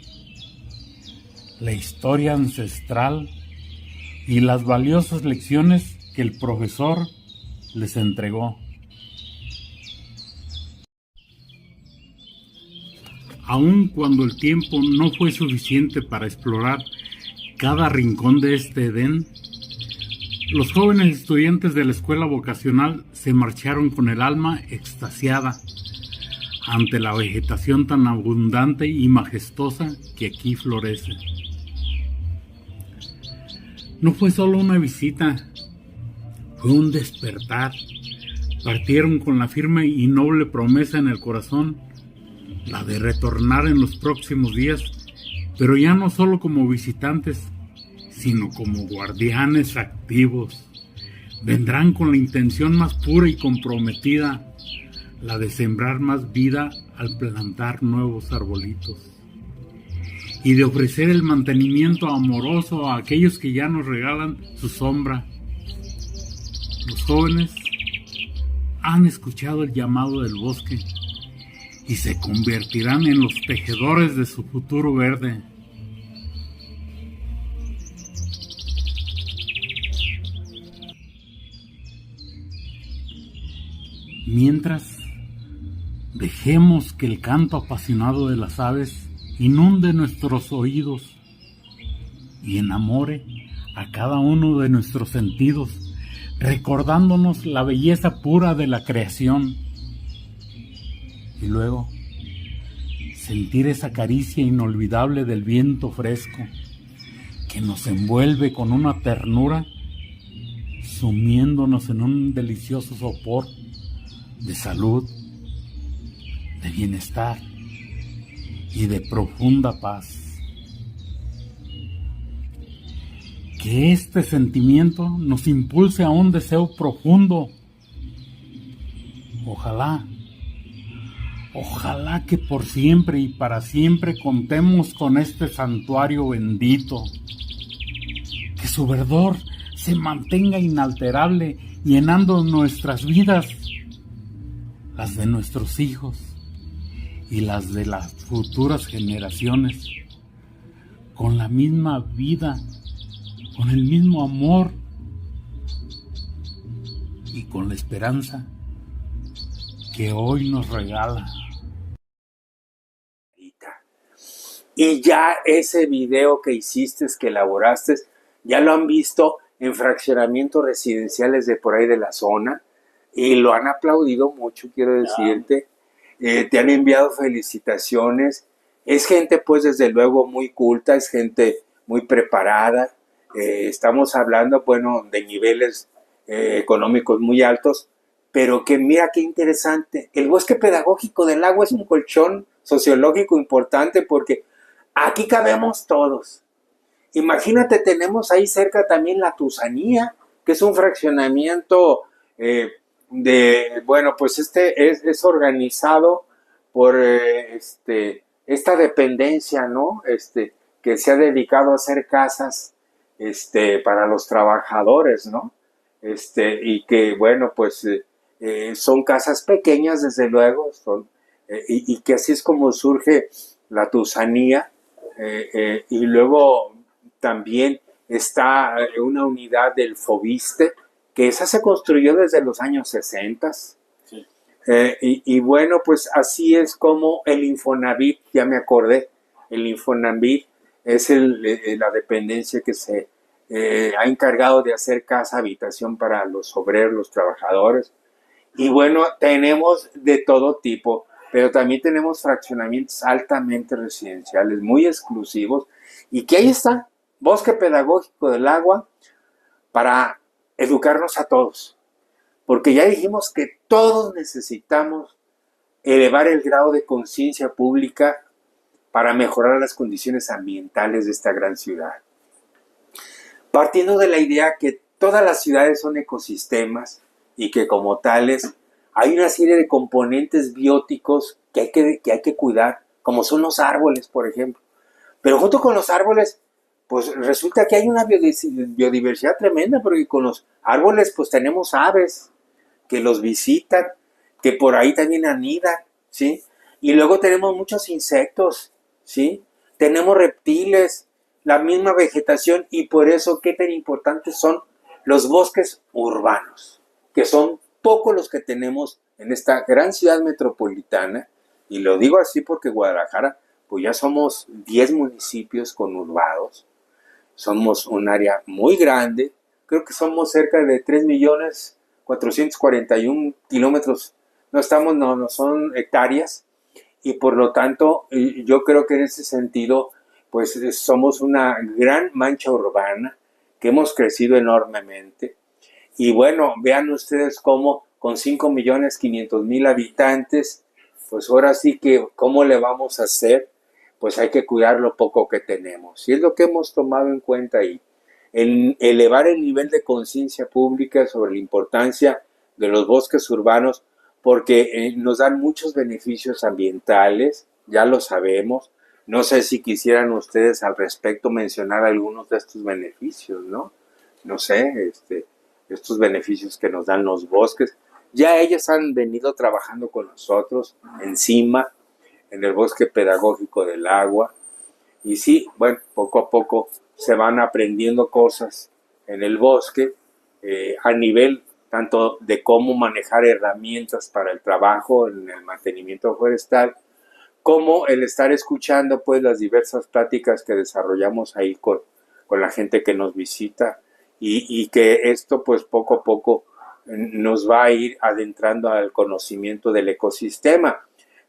la historia ancestral y las valiosas lecciones que el profesor les entregó. Aun cuando el tiempo no fue suficiente para explorar cada rincón de este Edén, Los jóvenes estudiantes de la escuela vocacional se marcharon con el alma extasiada ante la vegetación tan abundante y majestuosa que aquí florece. No fue solo una visita, fue un despertar. Partieron con la firme y noble promesa en el corazón, la de retornar en los próximos días, pero ya no solo como visitantes, sino como guardianes activos. Vendrán con la intención más pura y comprometida, la de sembrar más vida al plantar nuevos arbolitos, y de ofrecer el mantenimiento amoroso a aquellos que ya nos regalan su sombra. Los jóvenes han escuchado el llamado del bosque y se convertirán en los tejedores de su futuro verde. Mientras, dejemos que el canto apasionado de las aves inunde nuestros oídos y enamore a cada uno de nuestros sentidos, recordándonos la belleza pura de la creación. Y luego, sentir esa caricia inolvidable del viento fresco que nos envuelve con una ternura, sumiéndonos en un delicioso sopor de salud, de bienestar y de profunda paz. Que este sentimiento nos impulse a un deseo profundo. Ojalá que por siempre y para siempre contemos con este santuario bendito. Que su verdor se mantenga inalterable, llenando nuestras vidas, las de nuestros hijos y las de las futuras generaciones, con la misma vida, con el mismo amor y con la esperanza que hoy nos regala. Y ya ese video que hiciste, que elaboraste, ya lo han visto en fraccionamientos residenciales de por ahí de la zona y lo han aplaudido mucho, quiero decirte. Te han enviado felicitaciones. Es gente, pues, desde luego muy culta, es gente muy preparada. Estamos hablando, bueno, de niveles económicos muy altos, pero que mira qué interesante. El bosque pedagógico del agua es un colchón sociológico importante porque aquí cabemos todos. Imagínate, tenemos ahí cerca también la Tusanía, que es un fraccionamiento bueno, pues es organizado por esta dependencia, ¿no? Que se ha dedicado a hacer casas para los trabajadores, ¿no? Y que, bueno, pues son casas pequeñas, desde luego, y que así es como surge la Tusanía. Y luego también está una unidad del Fobiste, que esa se construyó desde los años 60. Sí. Y bueno, pues así es como el Infonavit, ya me acordé, el Infonavit es la dependencia que se ha encargado de hacer casa, habitación para los obreros, los trabajadores. Y bueno, tenemos de todo tipo, pero también tenemos fraccionamientos altamente residenciales, muy exclusivos, y que ahí está, Bosque Pedagógico del Agua, para educarnos a todos, porque ya dijimos que todos necesitamos elevar el grado de conciencia pública para mejorar las condiciones ambientales de esta gran ciudad. Partiendo de la idea que todas las ciudades son ecosistemas y que como tales hay una serie de componentes bióticos que hay que cuidar, como son los árboles, por ejemplo. Pero junto con los árboles, pues resulta que hay una biodiversidad tremenda, porque con los árboles pues tenemos aves que los visitan, que por ahí también anidan, ¿sí? Y luego tenemos muchos insectos, ¿sí? Tenemos reptiles, la misma vegetación, y por eso qué tan importantes son los bosques urbanos, que son pocos los que tenemos en esta gran ciudad metropolitana, y lo digo así porque Guadalajara, pues ya somos 10 municipios conurbados, somos un área muy grande, creo que somos cerca de 3.441.000 kilómetros. No son hectáreas, y por lo tanto yo creo que en ese sentido pues somos una gran mancha urbana que hemos crecido enormemente. Y bueno, vean ustedes cómo con 5.500.000 habitantes, pues ahora sí que cómo le vamos a hacer, pues hay que cuidar lo poco que tenemos. Y es lo que hemos tomado en cuenta ahí, el elevar el nivel de conciencia pública sobre la importancia de los bosques urbanos, porque nos dan muchos beneficios ambientales, ya lo sabemos. No sé si quisieran ustedes al respecto mencionar algunos de estos beneficios, ¿no? No sé, estos beneficios que nos dan los bosques. Ya ellos han venido trabajando con nosotros encima, en el bosque pedagógico del agua. Y sí, bueno, poco a poco se van aprendiendo cosas en el bosque, a nivel tanto de cómo manejar herramientas para el trabajo en el mantenimiento forestal, como el estar escuchando pues las diversas pláticas que desarrollamos ahí con la gente que nos visita, y que esto pues poco a poco nos va a ir adentrando al conocimiento del ecosistema,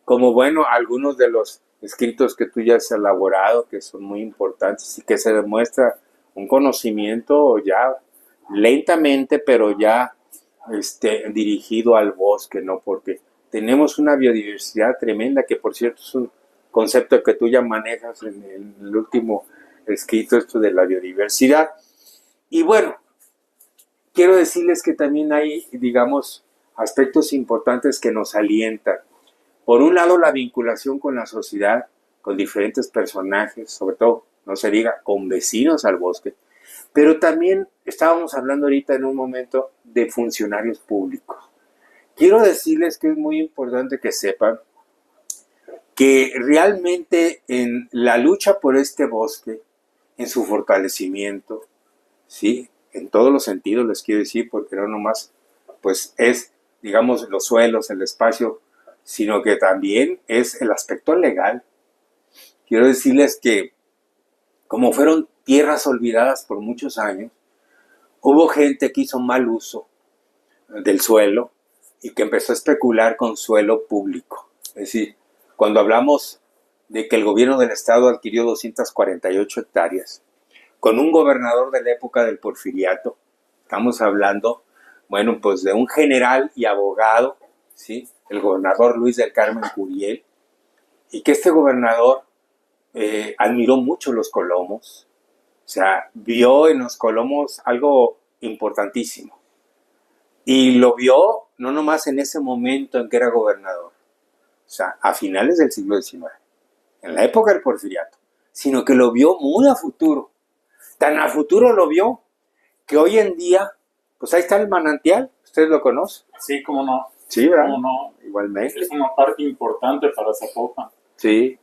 como bueno, algunos de los escritos que tú ya has elaborado, que son muy importantes y que se demuestra un conocimiento ya lentamente, pero ya dirigido al bosque, ¿no? Porque tenemos una biodiversidad tremenda, que por cierto es un concepto que tú ya manejas en el último escrito, esto de la biodiversidad. Y bueno, quiero decirles que también hay, digamos, aspectos importantes que nos alientan. Por un lado, la vinculación con la sociedad, con diferentes personajes, sobre todo, no se diga, con vecinos al bosque. Pero también estábamos hablando ahorita en un momento de funcionarios públicos. Quiero decirles que es muy importante que sepan que realmente en la lucha por este bosque, en su fortalecimiento, ¿sí? En todos los sentidos les quiero decir, porque no nomás pues es, digamos, los suelos, el espacio, sino que también es el aspecto legal. Quiero decirles que como fueron tierras olvidadas por muchos años, hubo gente que hizo mal uso del suelo y que empezó a especular con suelo público. Es decir, cuando hablamos de que el gobierno del estado adquirió 248 hectáreas, con un gobernador de la época del Porfiriato, estamos hablando, bueno, pues de un general y abogado, ¿sí? El gobernador Luis del Carmen Curiel, y que este gobernador admiró mucho los colomos, o sea, vio en los colomos algo importantísimo. Y lo vio no nomás en ese momento en que era gobernador, o sea, a finales del siglo XIX, en la época del Porfiriato, sino que lo vio muy a futuro. Tan a futuro lo vio que hoy en día, pues ahí está el manantial, ustedes lo conocen. Sí, cómo no. Sí, ¿verdad? Cómo no. Igualmente. Es una parte importante para Zapopan. Sí.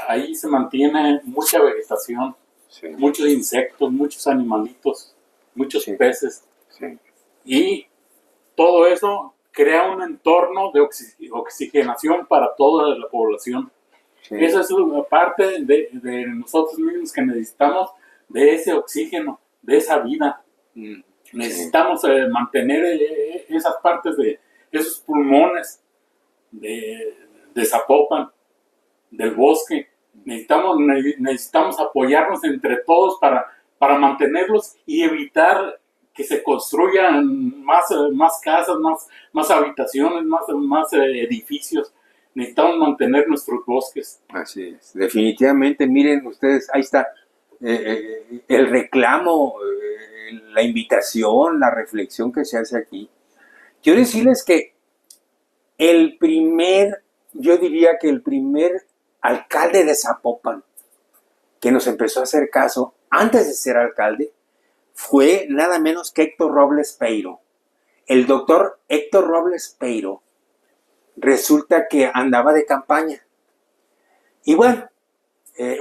Ahí se mantiene mucha vegetación, Sí. muchos insectos, muchos animalitos, muchos Sí. peces. Sí. Y todo eso crea un entorno de oxigenación para toda la población. Sí. Esa es una parte de nosotros mismos que necesitamos de ese oxígeno, de esa vida. Necesitamos mantener esas partes de esos pulmones de Zapopan, del bosque. Necesitamos apoyarnos entre todos para mantenerlos y evitar que se construyan más casas, más habitaciones, más edificios. Necesitamos mantener nuestros bosques. Así es. Definitivamente, miren ustedes, ahí está el reclamo, la invitación, la reflexión que se hace aquí. Quiero decirles que yo diría que el primer alcalde de Zapopan que nos empezó a hacer caso antes de ser alcalde fue nada menos que Héctor Robles Peiro. El doctor Héctor Robles Peiro resulta que andaba de campaña. Y bueno,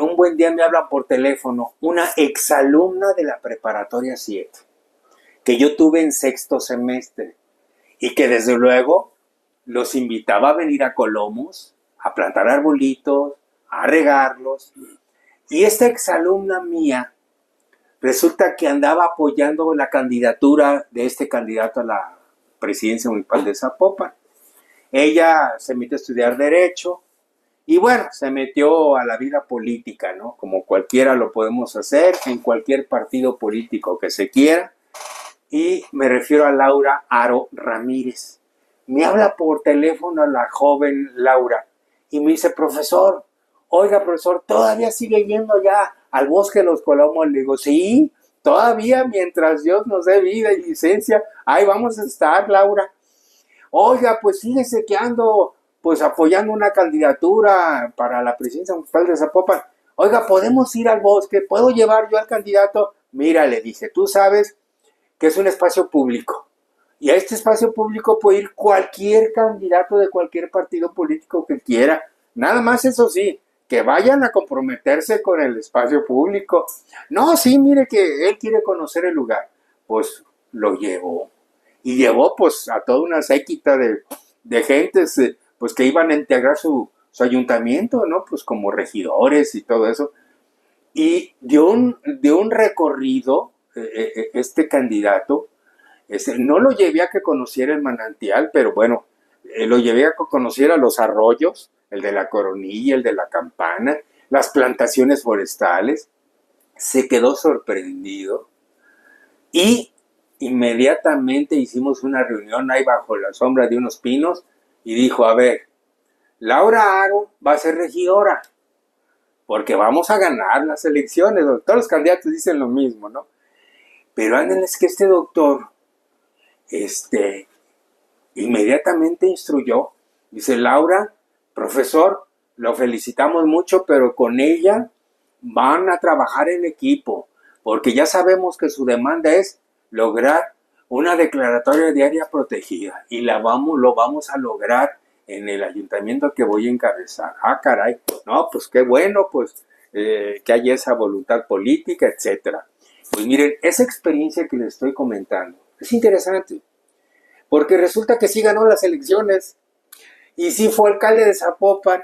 un buen día me hablan por teléfono una exalumna de la preparatoria 7, que yo tuve en sexto semestre, y que desde luego los invitaba a venir a Colomos, a plantar arbolitos, a regarlos. Y esta exalumna mía resulta que andaba apoyando la candidatura de este candidato a la presidencia municipal de Zapopan. Ella se metió a estudiar Derecho y bueno, se metió a la vida política, ¿no? Como cualquiera lo podemos hacer en cualquier partido político que se quiera. Y me refiero a Laura Aro Ramírez. Me habla por teléfono la joven Laura y me dice, profesor, oiga, profesor, ¿todavía sigue yendo ya al Bosque de los Colomos? Le digo, sí, todavía mientras Dios nos dé vida y licencia, ahí vamos a estar, Laura. Oiga, pues fíjese que ando pues apoyando una candidatura para la presidencia municipal de Zapopan. Oiga, ¿podemos ir al bosque? ¿Puedo llevar yo al candidato? Mira, le dije, tú sabes que es un espacio público. Y a este espacio público puede ir cualquier candidato de cualquier partido político que quiera. Nada más eso sí, que vayan a comprometerse con el espacio público. No, sí, mire que él quiere conocer el lugar. Pues lo llevó. Y llevó pues a toda una séquita de gentes pues que iban a integrar su ayuntamiento, ¿no? Pues como regidores y todo eso. Y dio un recorrido este candidato. No lo llevé a que conociera el manantial, pero bueno, lo llevé a que conociera los arroyos, el de la Coronilla, el de la Campana, las plantaciones forestales. Se quedó sorprendido y inmediatamente hicimos una reunión ahí bajo la sombra de unos pinos y dijo, a ver, Laura Aro va a ser regidora porque vamos a ganar las elecciones. Todos los candidatos dicen lo mismo, ¿no? Pero ándenles que este doctor inmediatamente instruyó, dice, Laura, profesor, lo felicitamos mucho, pero con ella van a trabajar en equipo, porque ya sabemos que su demanda es lograr una declaratoria de área protegida y lo vamos a lograr en el ayuntamiento que voy a encabezar. Ah, caray, no, pues qué bueno, pues que haya esa voluntad política, etcétera. Pues miren, esa experiencia que les estoy comentando es interesante, porque resulta que sí ganó las elecciones y sí fue alcalde de Zapopan.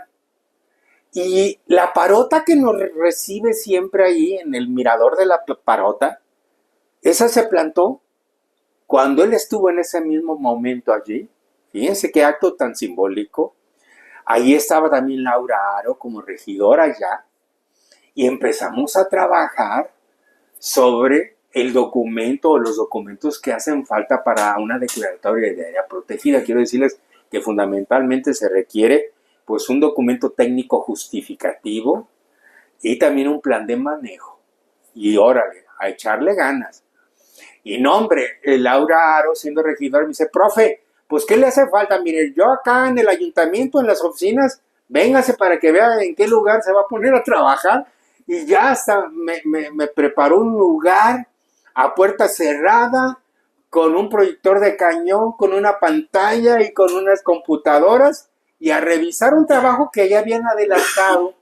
Y la parota que nos recibe siempre ahí en el mirador de la parota, esa se plantó cuando él estuvo en ese mismo momento allí. Fíjense qué acto tan simbólico. Ahí estaba también Laura Aro como regidora ya. Y empezamos a trabajar sobre el documento o los documentos que hacen falta para una declaratoria de área protegida. Quiero decirles que fundamentalmente se requiere pues un documento técnico justificativo y también un plan de manejo. Y órale, a echarle ganas. Y no, hombre, Laura Aro, siendo regidor, me dice, profe, pues ¿qué le hace falta? Mire, yo acá en el ayuntamiento, en las oficinas, véngase para que vea en qué lugar se va a poner a trabajar. Y ya hasta me preparó un lugar a puerta cerrada, con un proyector de cañón, con una pantalla y con unas computadoras, y a revisar un trabajo que ya habían adelantado,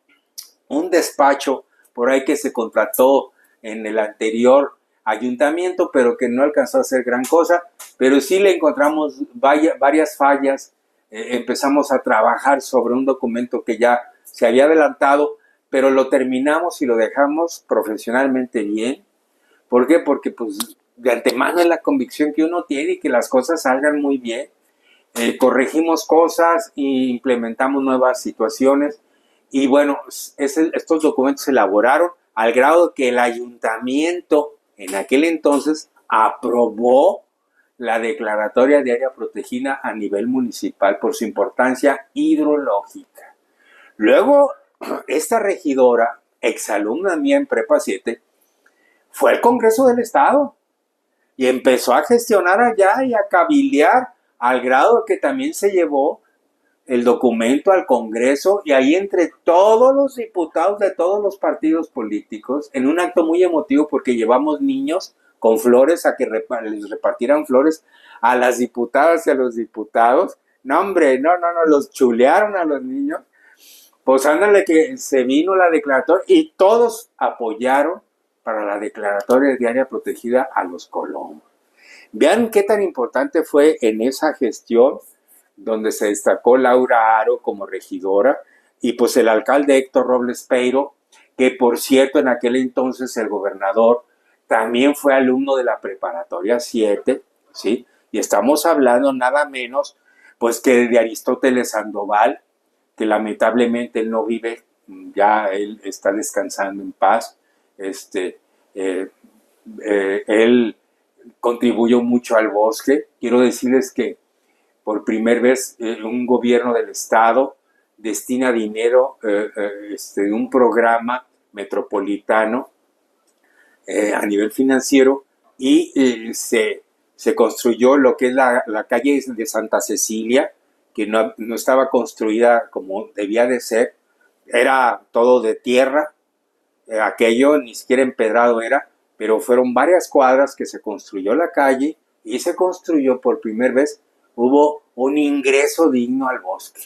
un despacho por ahí que se contrató en el anterior ayuntamiento, pero que no alcanzó a hacer gran cosa, pero sí le encontramos varias fallas. Empezamos a trabajar sobre un documento que ya se había adelantado, pero lo terminamos y lo dejamos profesionalmente bien. ¿Por qué? Porque pues de antemano es la convicción que uno tiene y que las cosas salgan muy bien. Corregimos cosas e implementamos nuevas situaciones. Y bueno, estos documentos se elaboraron al grado que el ayuntamiento en aquel entonces aprobó la declaratoria de área protegida a nivel municipal por su importancia hidrológica. Luego, esta regidora, exalumna mía en Prepa 7, fue al Congreso del Estado y empezó a gestionar allá y a cabildear al grado que también se llevó el documento al Congreso y ahí entre todos los diputados de todos los partidos políticos, en un acto muy emotivo porque llevamos niños con flores a que les repartieran flores a las diputadas y a los diputados. No, hombre, no, los chulearon a los niños. Pues ándale que se vino la declaratoria y todos apoyaron para la declaratoria de área protegida a los Colomos. Vean qué tan importante fue en esa gestión donde se destacó Laura Aro como regidora y pues el alcalde Héctor Robles Peiro, que por cierto en aquel entonces el gobernador también fue alumno de la Preparatoria 7, ¿sí? Y estamos hablando nada menos, pues, que de Aristóteles Sandoval, que lamentablemente él no vive, ya él está descansando en paz. Eh, Él contribuyó mucho al bosque. Quiero decirles que por primera vez un gobierno del estado destina dinero de un programa metropolitano a nivel financiero y se construyó lo que es la calle de Santa Cecilia, que no estaba construida como debía de ser, era todo de tierra, aquello ni siquiera empedrado era, pero fueron varias cuadras que se construyó la calle y se construyó por primera vez, hubo un ingreso digno al bosque.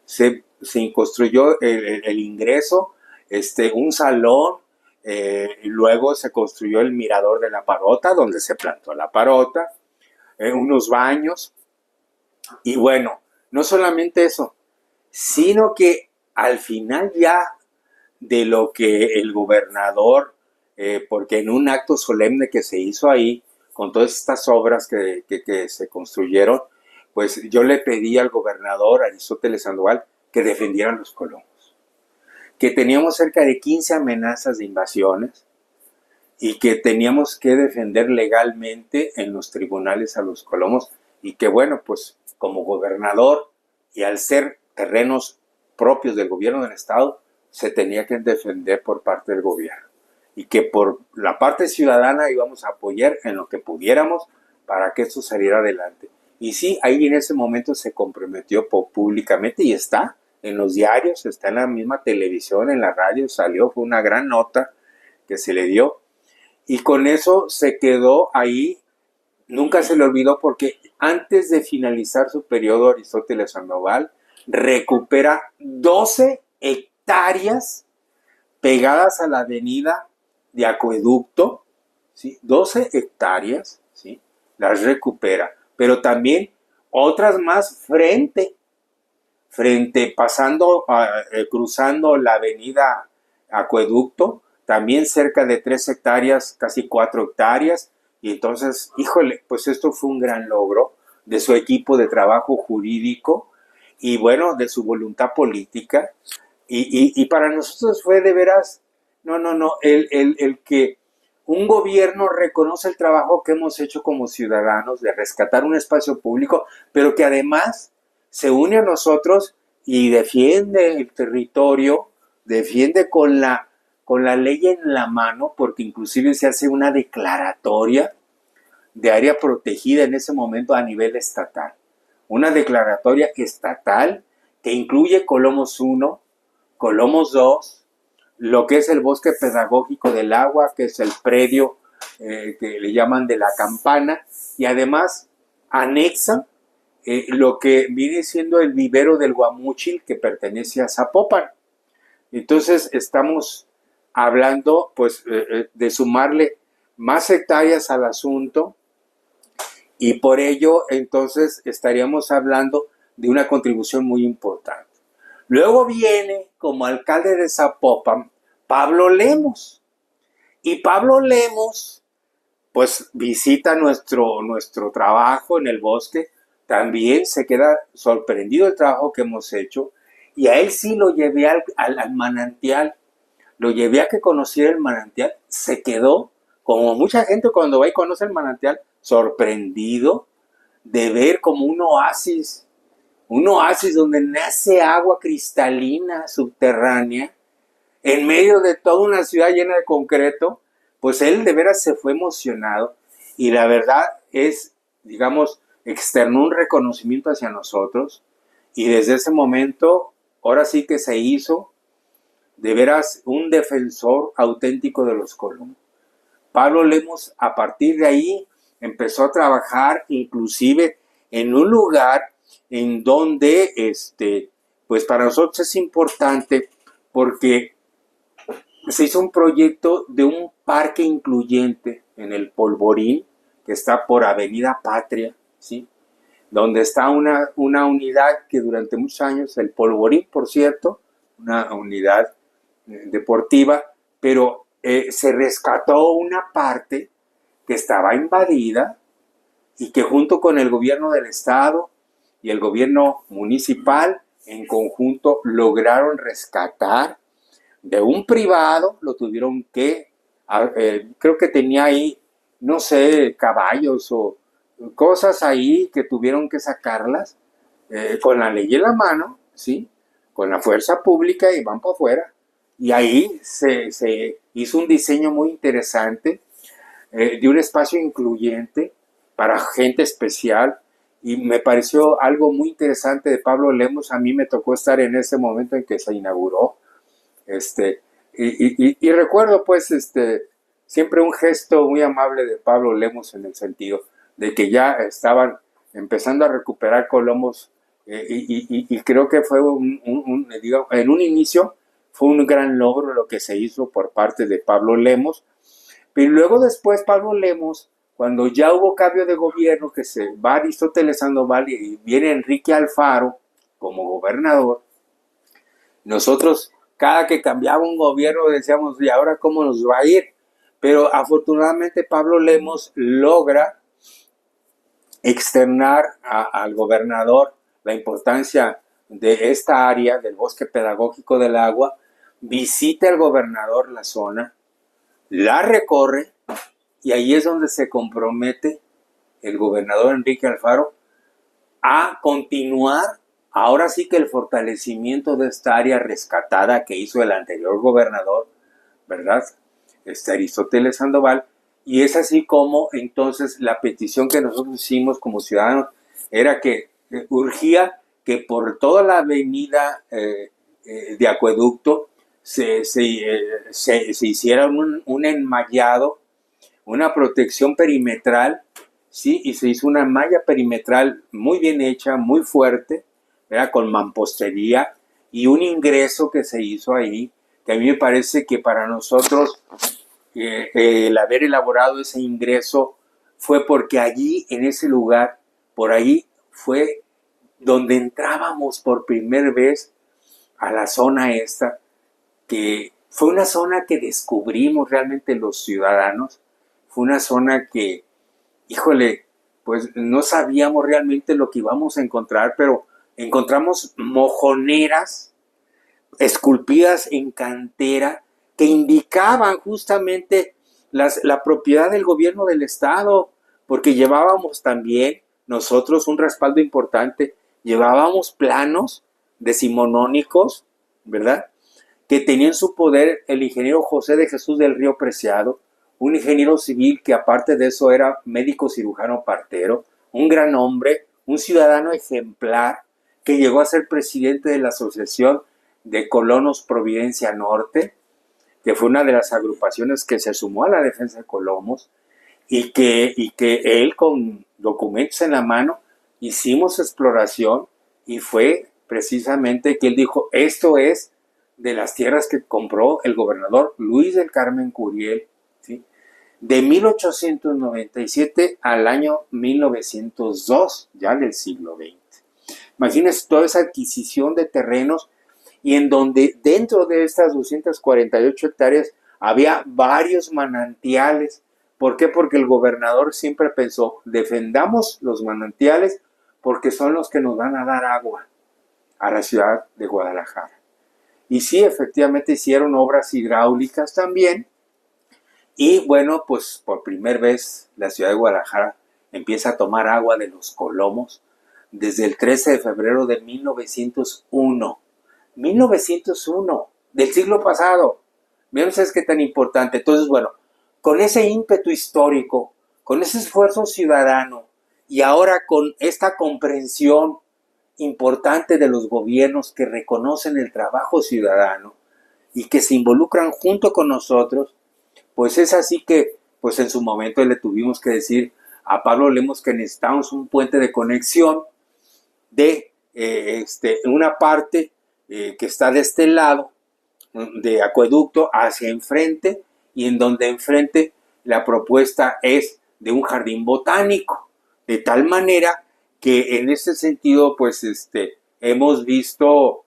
Se construyó el ingreso, un salón, y luego se construyó el mirador de la parota, donde se plantó la parota, unos baños, y bueno, no solamente eso, sino que al final ya de lo que el gobernador, porque en un acto solemne que se hizo ahí, con todas estas obras que se construyeron, pues yo le pedí al gobernador Aristóteles Sandoval que defendieran los colomos, que teníamos cerca de 15 amenazas de invasiones y que teníamos que defender legalmente en los tribunales a los colomos y que bueno, pues como gobernador y al ser terrenos propios del gobierno del estado, se tenía que defender por parte del gobierno y que por la parte ciudadana íbamos a apoyar en lo que pudiéramos para que esto saliera adelante. Y sí, ahí en ese momento se comprometió públicamente y está en los diarios, está en la misma televisión, en la radio, salió, fue una gran nota que se le dio y con eso se quedó ahí, nunca se le olvidó porque antes de finalizar su periodo Aristóteles Sandoval recupera 12 hectáreas pegadas a la avenida de Acueducto, ¿sí? 12 hectáreas, ¿sí? Las recupera, pero también otras más pasando, cruzando la avenida Acueducto, también cerca de 3 hectáreas, casi 4 hectáreas, y entonces, híjole, pues esto fue un gran logro de su equipo de trabajo jurídico y bueno, de su voluntad política, y para nosotros fue de veras, el que un gobierno reconoce el trabajo que hemos hecho como ciudadanos de rescatar un espacio público, pero que además se une a nosotros y defiende el territorio, defiende con la ley en la mano, porque inclusive se hace una declaratoria de área protegida en ese momento a nivel estatal. Una declaratoria estatal que incluye Colomos 1, Colomos 2, lo que es el bosque pedagógico del agua, que es el predio que le llaman de la campana, y además anexa lo que viene siendo el vivero del Guamúchil, que pertenece a Zapopan. Entonces estamos hablando pues de sumarle más hectáreas al asunto y por ello entonces estaríamos hablando de una contribución muy importante. Luego viene como alcalde de Zapopan Pablo Lemos. Y Pablo Lemos pues visita nuestro trabajo en el bosque, también se queda sorprendido del trabajo que hemos hecho y a él sí lo llevé al manantial, lo llevé a que conociera el manantial, se quedó, como mucha gente cuando va y conoce el manantial, sorprendido de ver como un oasis donde nace agua cristalina subterránea en medio de toda una ciudad llena de concreto. Pues él de veras se fue emocionado y la verdad es, digamos, externó un reconocimiento hacia nosotros y desde ese momento, ahora sí que se hizo de veras un defensor auténtico de los colomos. Pablo Lemos a partir de ahí empezó a trabajar inclusive en un lugar en donde, pues para nosotros es importante porque se hizo un proyecto de un parque incluyente en el Polvorín, que está por Avenida Patria, ¿sí? Donde está una unidad que durante muchos años, el Polvorín, por cierto, una unidad deportiva, pero se rescató una parte que estaba invadida y que junto con el gobierno del estado y el gobierno municipal en conjunto lograron rescatar de un privado, lo tuvieron que, creo que tenía ahí, no sé, caballos o cosas ahí que tuvieron que sacarlas con la ley en la mano, ¿sí? Con la fuerza pública y van para afuera. Y ahí se hizo un diseño muy interesante de un espacio incluyente para gente especial y me pareció algo muy interesante de Pablo Lemos. A mí me tocó estar en ese momento en que se inauguró. Este, y recuerdo pues siempre un gesto muy amable de Pablo Lemos en el sentido de que ya estaban empezando a recuperar Colomos y creo que fue digamos, en un inicio fue un gran logro lo que se hizo por parte de Pablo Lemos, pero luego después Pablo Lemos, cuando ya hubo cambio de gobierno, que se va Aristóteles Sandoval y viene Enrique Alfaro como gobernador, nosotros cada que cambiaba un gobierno decíamos, ¿y ahora cómo nos va a ir? Pero afortunadamente Pablo Lemos logra externar al gobernador la importancia de esta área del bosque pedagógico del agua, visita el gobernador la zona, la recorre y ahí es donde se compromete el gobernador Enrique Alfaro a continuar ahora sí que el fortalecimiento de esta área rescatada que hizo el anterior gobernador, ¿verdad? Aristóteles Sandoval, y es así como entonces la petición que nosotros hicimos como ciudadanos era que urgía que por toda la avenida de Acueducto se hiciera un enmallado, una protección perimetral, ¿sí? Y se hizo una malla perimetral muy bien hecha, muy fuerte, ¿verdad? Con mampostería y un ingreso que se hizo ahí, que a mí me parece que para nosotros el haber elaborado ese ingreso fue porque allí, en ese lugar, por ahí fue donde entrábamos por primera vez a la zona esta, que fue una zona que descubrimos realmente los ciudadanos, fue una zona que, híjole, pues no sabíamos realmente lo que íbamos a encontrar, pero encontramos mojoneras esculpidas en cantera que indicaban justamente la propiedad del gobierno del estado, porque llevábamos también nosotros un respaldo importante, llevábamos planos decimonónicos, ¿verdad? Que tenía en su poder el ingeniero José de Jesús del Río Preciado, un ingeniero civil que aparte de eso era médico cirujano partero, un gran hombre, un ciudadano ejemplar, que llegó a ser presidente de la Asociación de Colonos Providencia Norte, que fue una de las agrupaciones que se sumó a la defensa de Colomos, y que él con documentos en la mano hicimos exploración y fue precisamente que él dijo, esto es de las tierras que compró el gobernador Luis del Carmen Curiel, ¿sí? De 1897 al año 1902, ya del siglo XX. Imagínense toda esa adquisición de terrenos y en donde dentro de estas 248 hectáreas había varios manantiales. ¿Por qué? Porque el gobernador siempre pensó, defendamos los manantiales porque son los que nos van a dar agua a la ciudad de Guadalajara. Y sí, efectivamente hicieron obras hidráulicas también. Y bueno, pues por primera vez la ciudad de Guadalajara empieza a tomar agua de los Colomos desde el 13 de febrero de 1901. 1901, del siglo pasado. Miren ustedes qué tan importante. Entonces, bueno, con ese ímpetu histórico, con ese esfuerzo ciudadano y ahora con esta comprensión importante de los gobiernos que reconocen el trabajo ciudadano y que se involucran junto con nosotros, pues es así que, pues en su momento le tuvimos que decir a Pablo Lemos que necesitamos un puente de conexión de una parte que está de este lado de Acueducto hacia enfrente y en donde enfrente la propuesta es de un jardín botánico, de tal manera que en ese sentido pues hemos visto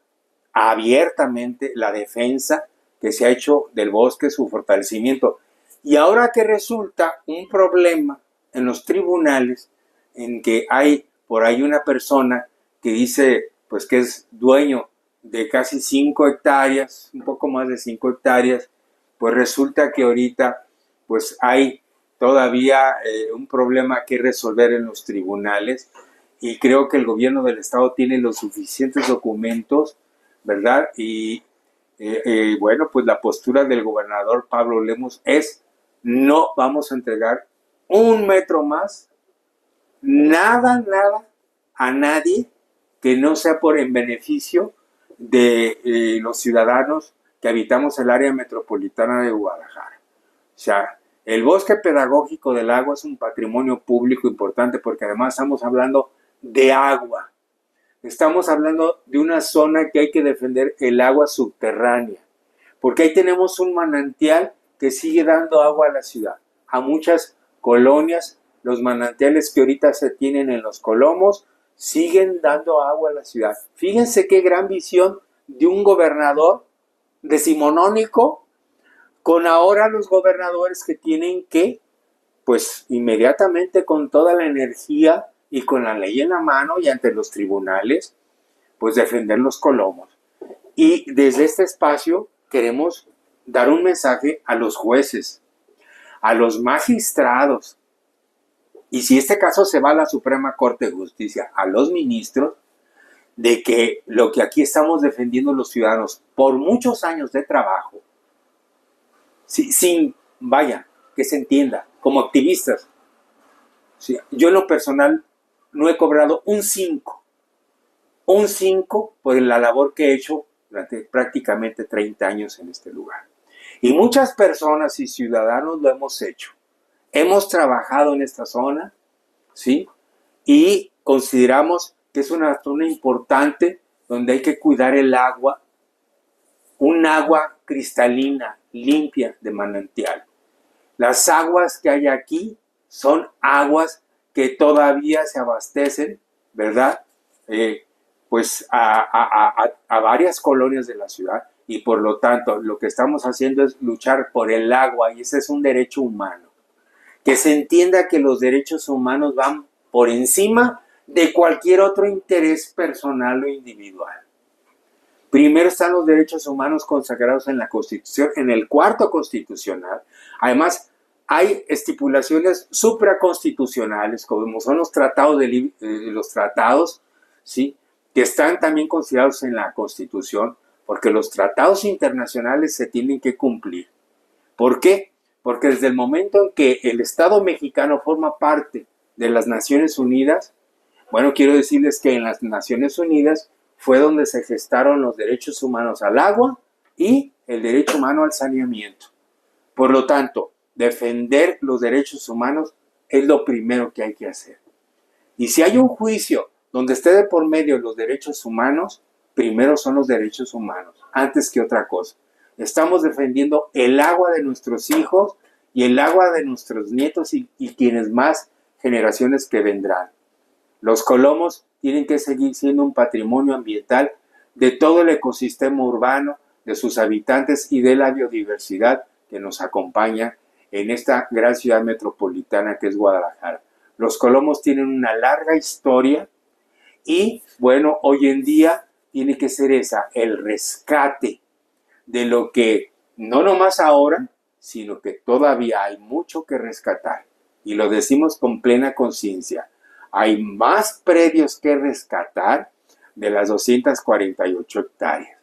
abiertamente la defensa que se ha hecho del bosque su fortalecimiento. Y ahora que resulta un problema en los tribunales, en que hay por ahí una persona que dice pues que es dueño de casi 5 hectáreas, un poco más de 5 hectáreas, pues resulta que ahorita pues hay todavía un problema que resolver en los tribunales, y creo que el gobierno del estado tiene los suficientes documentos, ¿verdad? Y bueno, pues la postura del gobernador Pablo Lemos es: no vamos a entregar un metro más, nada, a nadie que no sea en beneficio de los ciudadanos que habitamos el área metropolitana de Guadalajara. O sea, el bosque pedagógico del agua es un patrimonio público importante, porque además estamos hablando de agua. Estamos hablando de una zona que hay que defender, el agua subterránea, porque ahí tenemos un manantial que sigue dando agua a la ciudad, a muchas colonias. Los manantiales que ahorita se tienen en los Colomos siguen dando agua a la ciudad. Fíjense qué gran visión de un gobernador decimonónico, con ahora los gobernadores que tienen que, pues inmediatamente, con toda la energía y con la ley en la mano y ante los tribunales, pues defender los Colomos. Y desde este espacio queremos dar un mensaje a los jueces, a los magistrados, y si este caso se va a la Suprema Corte de Justicia, a los ministros, de que lo que aquí estamos defendiendo los ciudadanos por muchos años de trabajo, vaya, que se entienda, como activistas. Sí, yo en lo personal no he cobrado un 5 por la labor que he hecho durante prácticamente 30 años en este lugar. Y muchas personas y ciudadanos lo hemos hecho. Hemos trabajado en esta zona, ¿sí? Y consideramos que es una zona importante donde hay que cuidar el agua, un agua cristalina, limpia, de manantial. Las aguas que hay aquí son aguas que todavía se abastecen, ¿verdad? Pues a varias colonias de la ciudad, y por lo tanto lo que estamos haciendo es luchar por el agua, y ese es un derecho humano. Que se entienda que los derechos humanos van por encima de cualquier otro interés personal o individual. Primero están los derechos humanos consagrados en la Constitución, en el cuarto constitucional. Además, hay estipulaciones supraconstitucionales, como son los tratados, ¿sí?, que están también considerados en la Constitución, porque los tratados internacionales se tienen que cumplir. ¿Por qué? Porque desde el momento en que el Estado mexicano forma parte de las Naciones Unidas, bueno, quiero decirles que en las Naciones Unidas fue donde se gestaron los derechos humanos al agua y el derecho humano al saneamiento. Por lo tanto, defender los derechos humanos es lo primero que hay que hacer. Y si hay un juicio donde esté de por medio los derechos humanos, primero son los derechos humanos, antes que otra cosa. Estamos defendiendo el agua de nuestros hijos y el agua de nuestros nietos y quienes más generaciones que vendrán. Los Colomos tienen que seguir siendo un patrimonio ambiental de todo el ecosistema urbano, de sus habitantes y de la biodiversidad que nos acompaña en esta gran ciudad metropolitana que es Guadalajara. Los Colomos tienen una larga historia y, bueno, hoy en día tiene que ser el rescate de lo que no nomás ahora, sino que todavía hay mucho que rescatar. Y lo decimos con plena conciencia. Hay más predios que rescatar de las 248 hectáreas.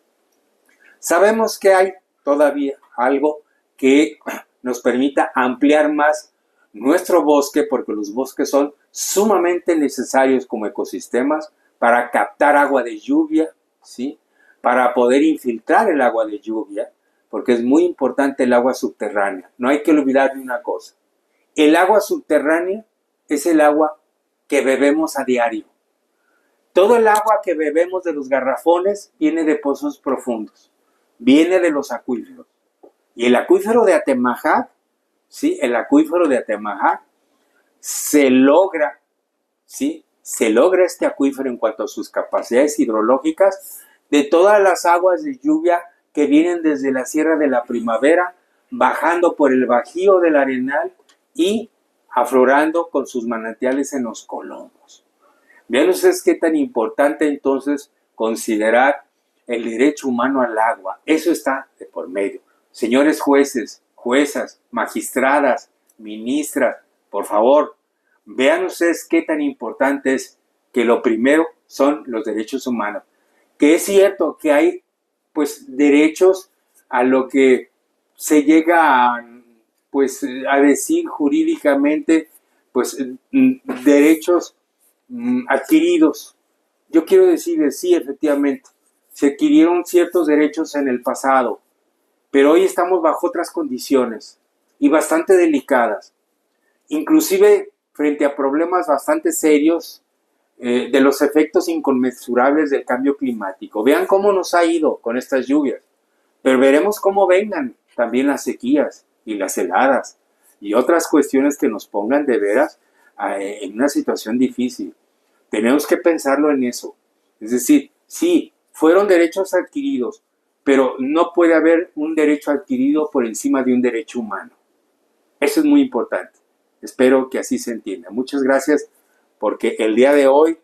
Sabemos que hay todavía algo que nos permita ampliar más nuestro bosque, porque los bosques son sumamente necesarios como ecosistemas para captar agua de lluvia, ¿sí?, para poder infiltrar el agua de lluvia, porque es muy importante el agua subterránea. No hay que olvidar de una cosa: el agua subterránea es el agua que bebemos a diario. Todo el agua que bebemos de los garrafones viene de pozos profundos, viene de los acuíferos. Y el acuífero de Atemajac, ¿sí?, el acuífero de Atemajac se logra, ¿sí?, se logra este acuífero en cuanto a sus capacidades hidrológicas de todas las aguas de lluvia que vienen desde la Sierra de la Primavera, bajando por el Bajío del Arenal y aflorando con sus manantiales en los Colomos. Vean ustedes qué tan importante entonces considerar el derecho humano al agua. Eso está de por medio. Señores jueces, juezas, magistradas, ministras, por favor, vean ustedes qué tan importante es que lo primero son los derechos humanos. Que es cierto que hay pues derechos a lo que se llega a decir jurídicamente pues derechos adquiridos. Yo quiero decirles, sí, efectivamente, se adquirieron ciertos derechos en el pasado, pero hoy estamos bajo otras condiciones y bastante delicadas, inclusive frente a problemas bastante serios de los efectos inconmensurables del cambio climático. Vean cómo nos ha ido con estas lluvias, pero veremos cómo vengan también las sequías y las heladas y otras cuestiones que nos pongan de veras en una situación difícil. Tenemos que pensarlo en eso. Es decir, sí, fueron derechos adquiridos, pero no puede haber un derecho adquirido por encima de un derecho humano. Eso es muy importante. Espero que así se entienda. Muchas gracias, porque el día de hoy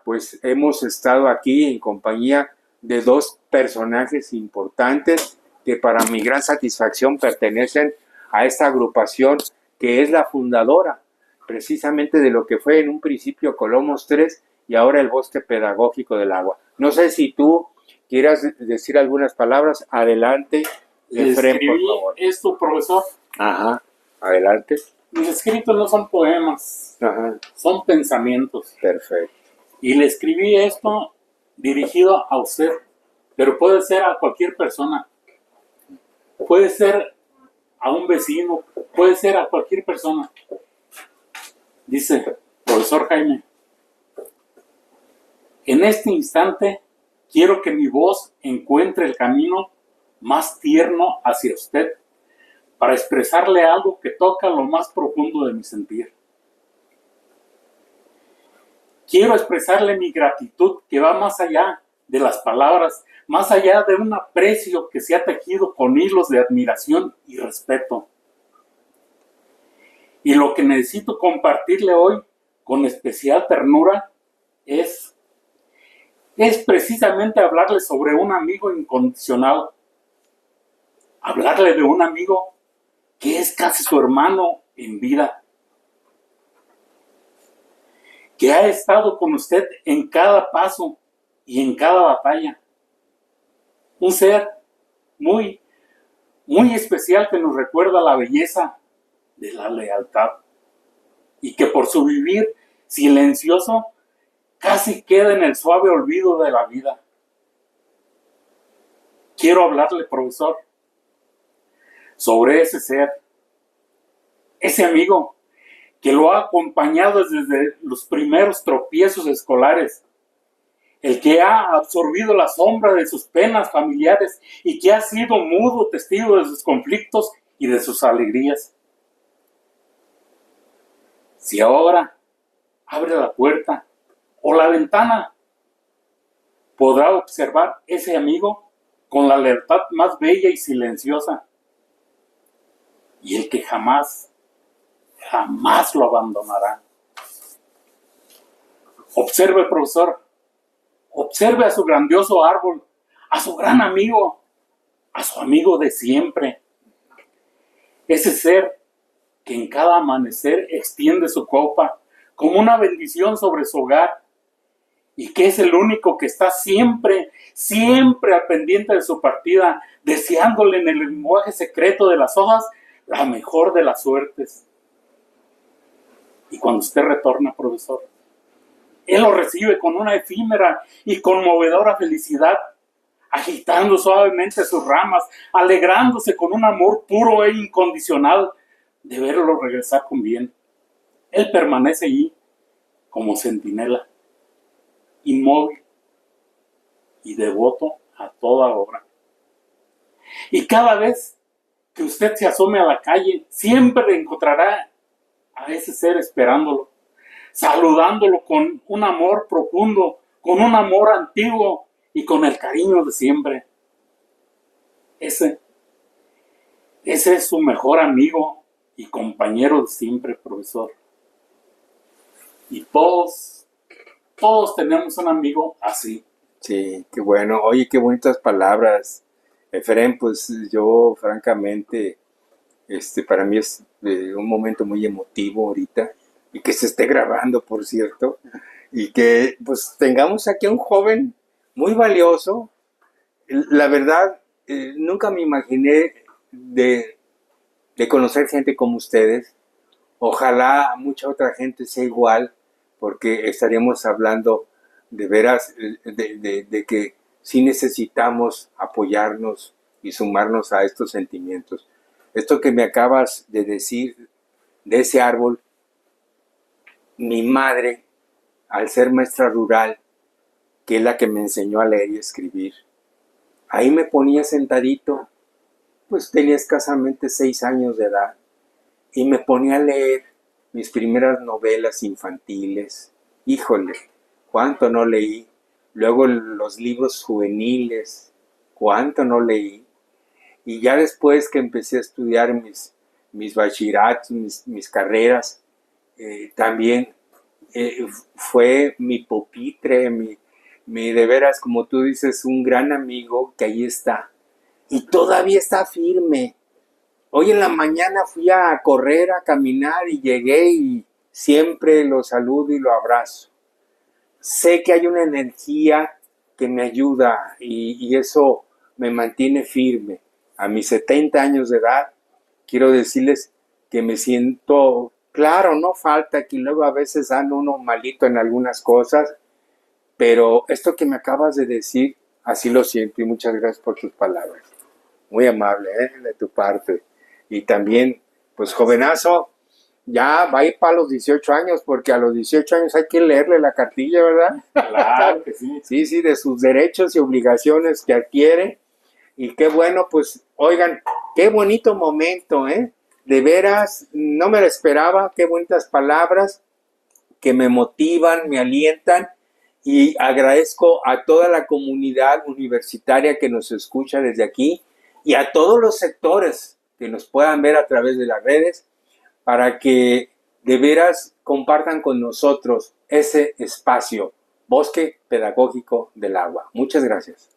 pues hemos estado aquí en compañía de dos personajes importantes que para mi gran satisfacción pertenecen a esta agrupación que es la fundadora precisamente de lo que fue en un principio Colomos 3 y ahora el Bosque Pedagógico del Agua. No sé si tú quieras decir algunas palabras. Adelante, Efrén, por favor. Esto, profesor. Ajá, adelante. Mis escritos no son poemas, son pensamientos. Perfecto. Y le escribí esto dirigido a usted, pero puede ser a cualquier persona. Puede ser a un vecino, puede ser a cualquier persona. Dice, profesor Jaime, en este instante quiero que mi voz encuentre el camino más tierno hacia usted para expresarle algo que toca lo más profundo de mi sentir. Quiero expresarle mi gratitud que va más allá de las palabras, más allá de un aprecio que se ha tejido con hilos de admiración y respeto. Y lo que necesito compartirle hoy con especial ternura es precisamente hablarle sobre un amigo incondicional. Hablarle de un amigo que es casi su hermano en vida. Que ha estado con usted en cada paso y en cada batalla. Un ser muy, muy especial que nos recuerda la belleza de la lealtad y que por su vivir silencioso casi queda en el suave olvido de la vida. Quiero hablarle, profesor, sobre ese ser, ese amigo que lo ha acompañado desde los primeros tropiezos escolares, el que ha absorbido la sombra de sus penas familiares y que ha sido mudo testigo de sus conflictos y de sus alegrías. Si ahora abre la puerta o la ventana, podrá observar ese amigo con la lealtad más bella y silenciosa, y el que jamás lo abandonará. Observe, profesor, observe a su grandioso árbol, a su gran amigo, a su amigo de siempre. Ese ser que en cada amanecer extiende su copa como una bendición sobre su hogar y que es el único que está siempre, siempre al pendiente de su partida, deseándole en el lenguaje secreto de las hojas la mejor de las suertes. Y cuando usted retorna, profesor, él lo recibe con una efímera y conmovedora felicidad, agitando suavemente sus ramas, alegrándose con un amor puro e incondicional de verlo regresar con bien. Él permanece allí como centinela, inmóvil y devoto a toda obra. Y cada vez que usted se asome a la calle, siempre encontrará a ese ser esperándolo, saludándolo con un amor profundo, con un amor antiguo y con el cariño de siempre. Ese, ese es su mejor amigo y compañero de siempre, profesor. Y todos tenemos un amigo así. Sí, qué bueno. Oye, qué bonitas palabras. Efraín, pues yo francamente, para mí es un momento muy emotivo ahorita y que se esté grabando, por cierto, y que pues tengamos aquí a un joven muy valioso. La verdad, nunca me imaginé de conocer gente como ustedes. Ojalá mucha otra gente sea igual, porque estaríamos hablando de veras de que sí necesitamos apoyarnos y sumarnos a estos sentimientos. Esto que me acabas de decir de ese árbol, mi madre, al ser maestra rural, que es la que me enseñó a leer y escribir, ahí me ponía sentadito, pues tenía escasamente 6 años de edad, y me ponía a leer mis primeras novelas infantiles. Híjole, cuánto no leí. Luego los libros juveniles, cuánto no leí. Y ya después que empecé a estudiar mis bachilleratos, mis carreras, también fue mi pupitre, mi de veras, como tú dices, un gran amigo que ahí está. Y todavía está firme. Hoy en la mañana fui a correr, a caminar y llegué y siempre lo saludo y lo abrazo. Sé que hay una energía que me ayuda y eso me mantiene firme. A mis 70 años de edad, quiero decirles que me siento, claro, no falta que luego a veces ando uno malito en algunas cosas, pero esto que me acabas de decir, así lo siento y muchas gracias por tus palabras. Muy amable, de tu parte. Y también, pues jovenazo, ya va a ir para los 18 años, porque a los 18 años hay que leerle la cartilla, ¿verdad? Claro que sí. Sí, sí, de sus derechos y obligaciones que adquiere. Y qué bueno, pues, oigan, qué bonito momento, ¿eh? De veras, no me lo esperaba, qué bonitas palabras que me motivan, me alientan. Y agradezco a toda la comunidad universitaria que nos escucha desde aquí y a todos los sectores que nos puedan ver a través de las redes para que de veras compartan con nosotros ese espacio, Bosque Pedagógico del Agua. Muchas gracias.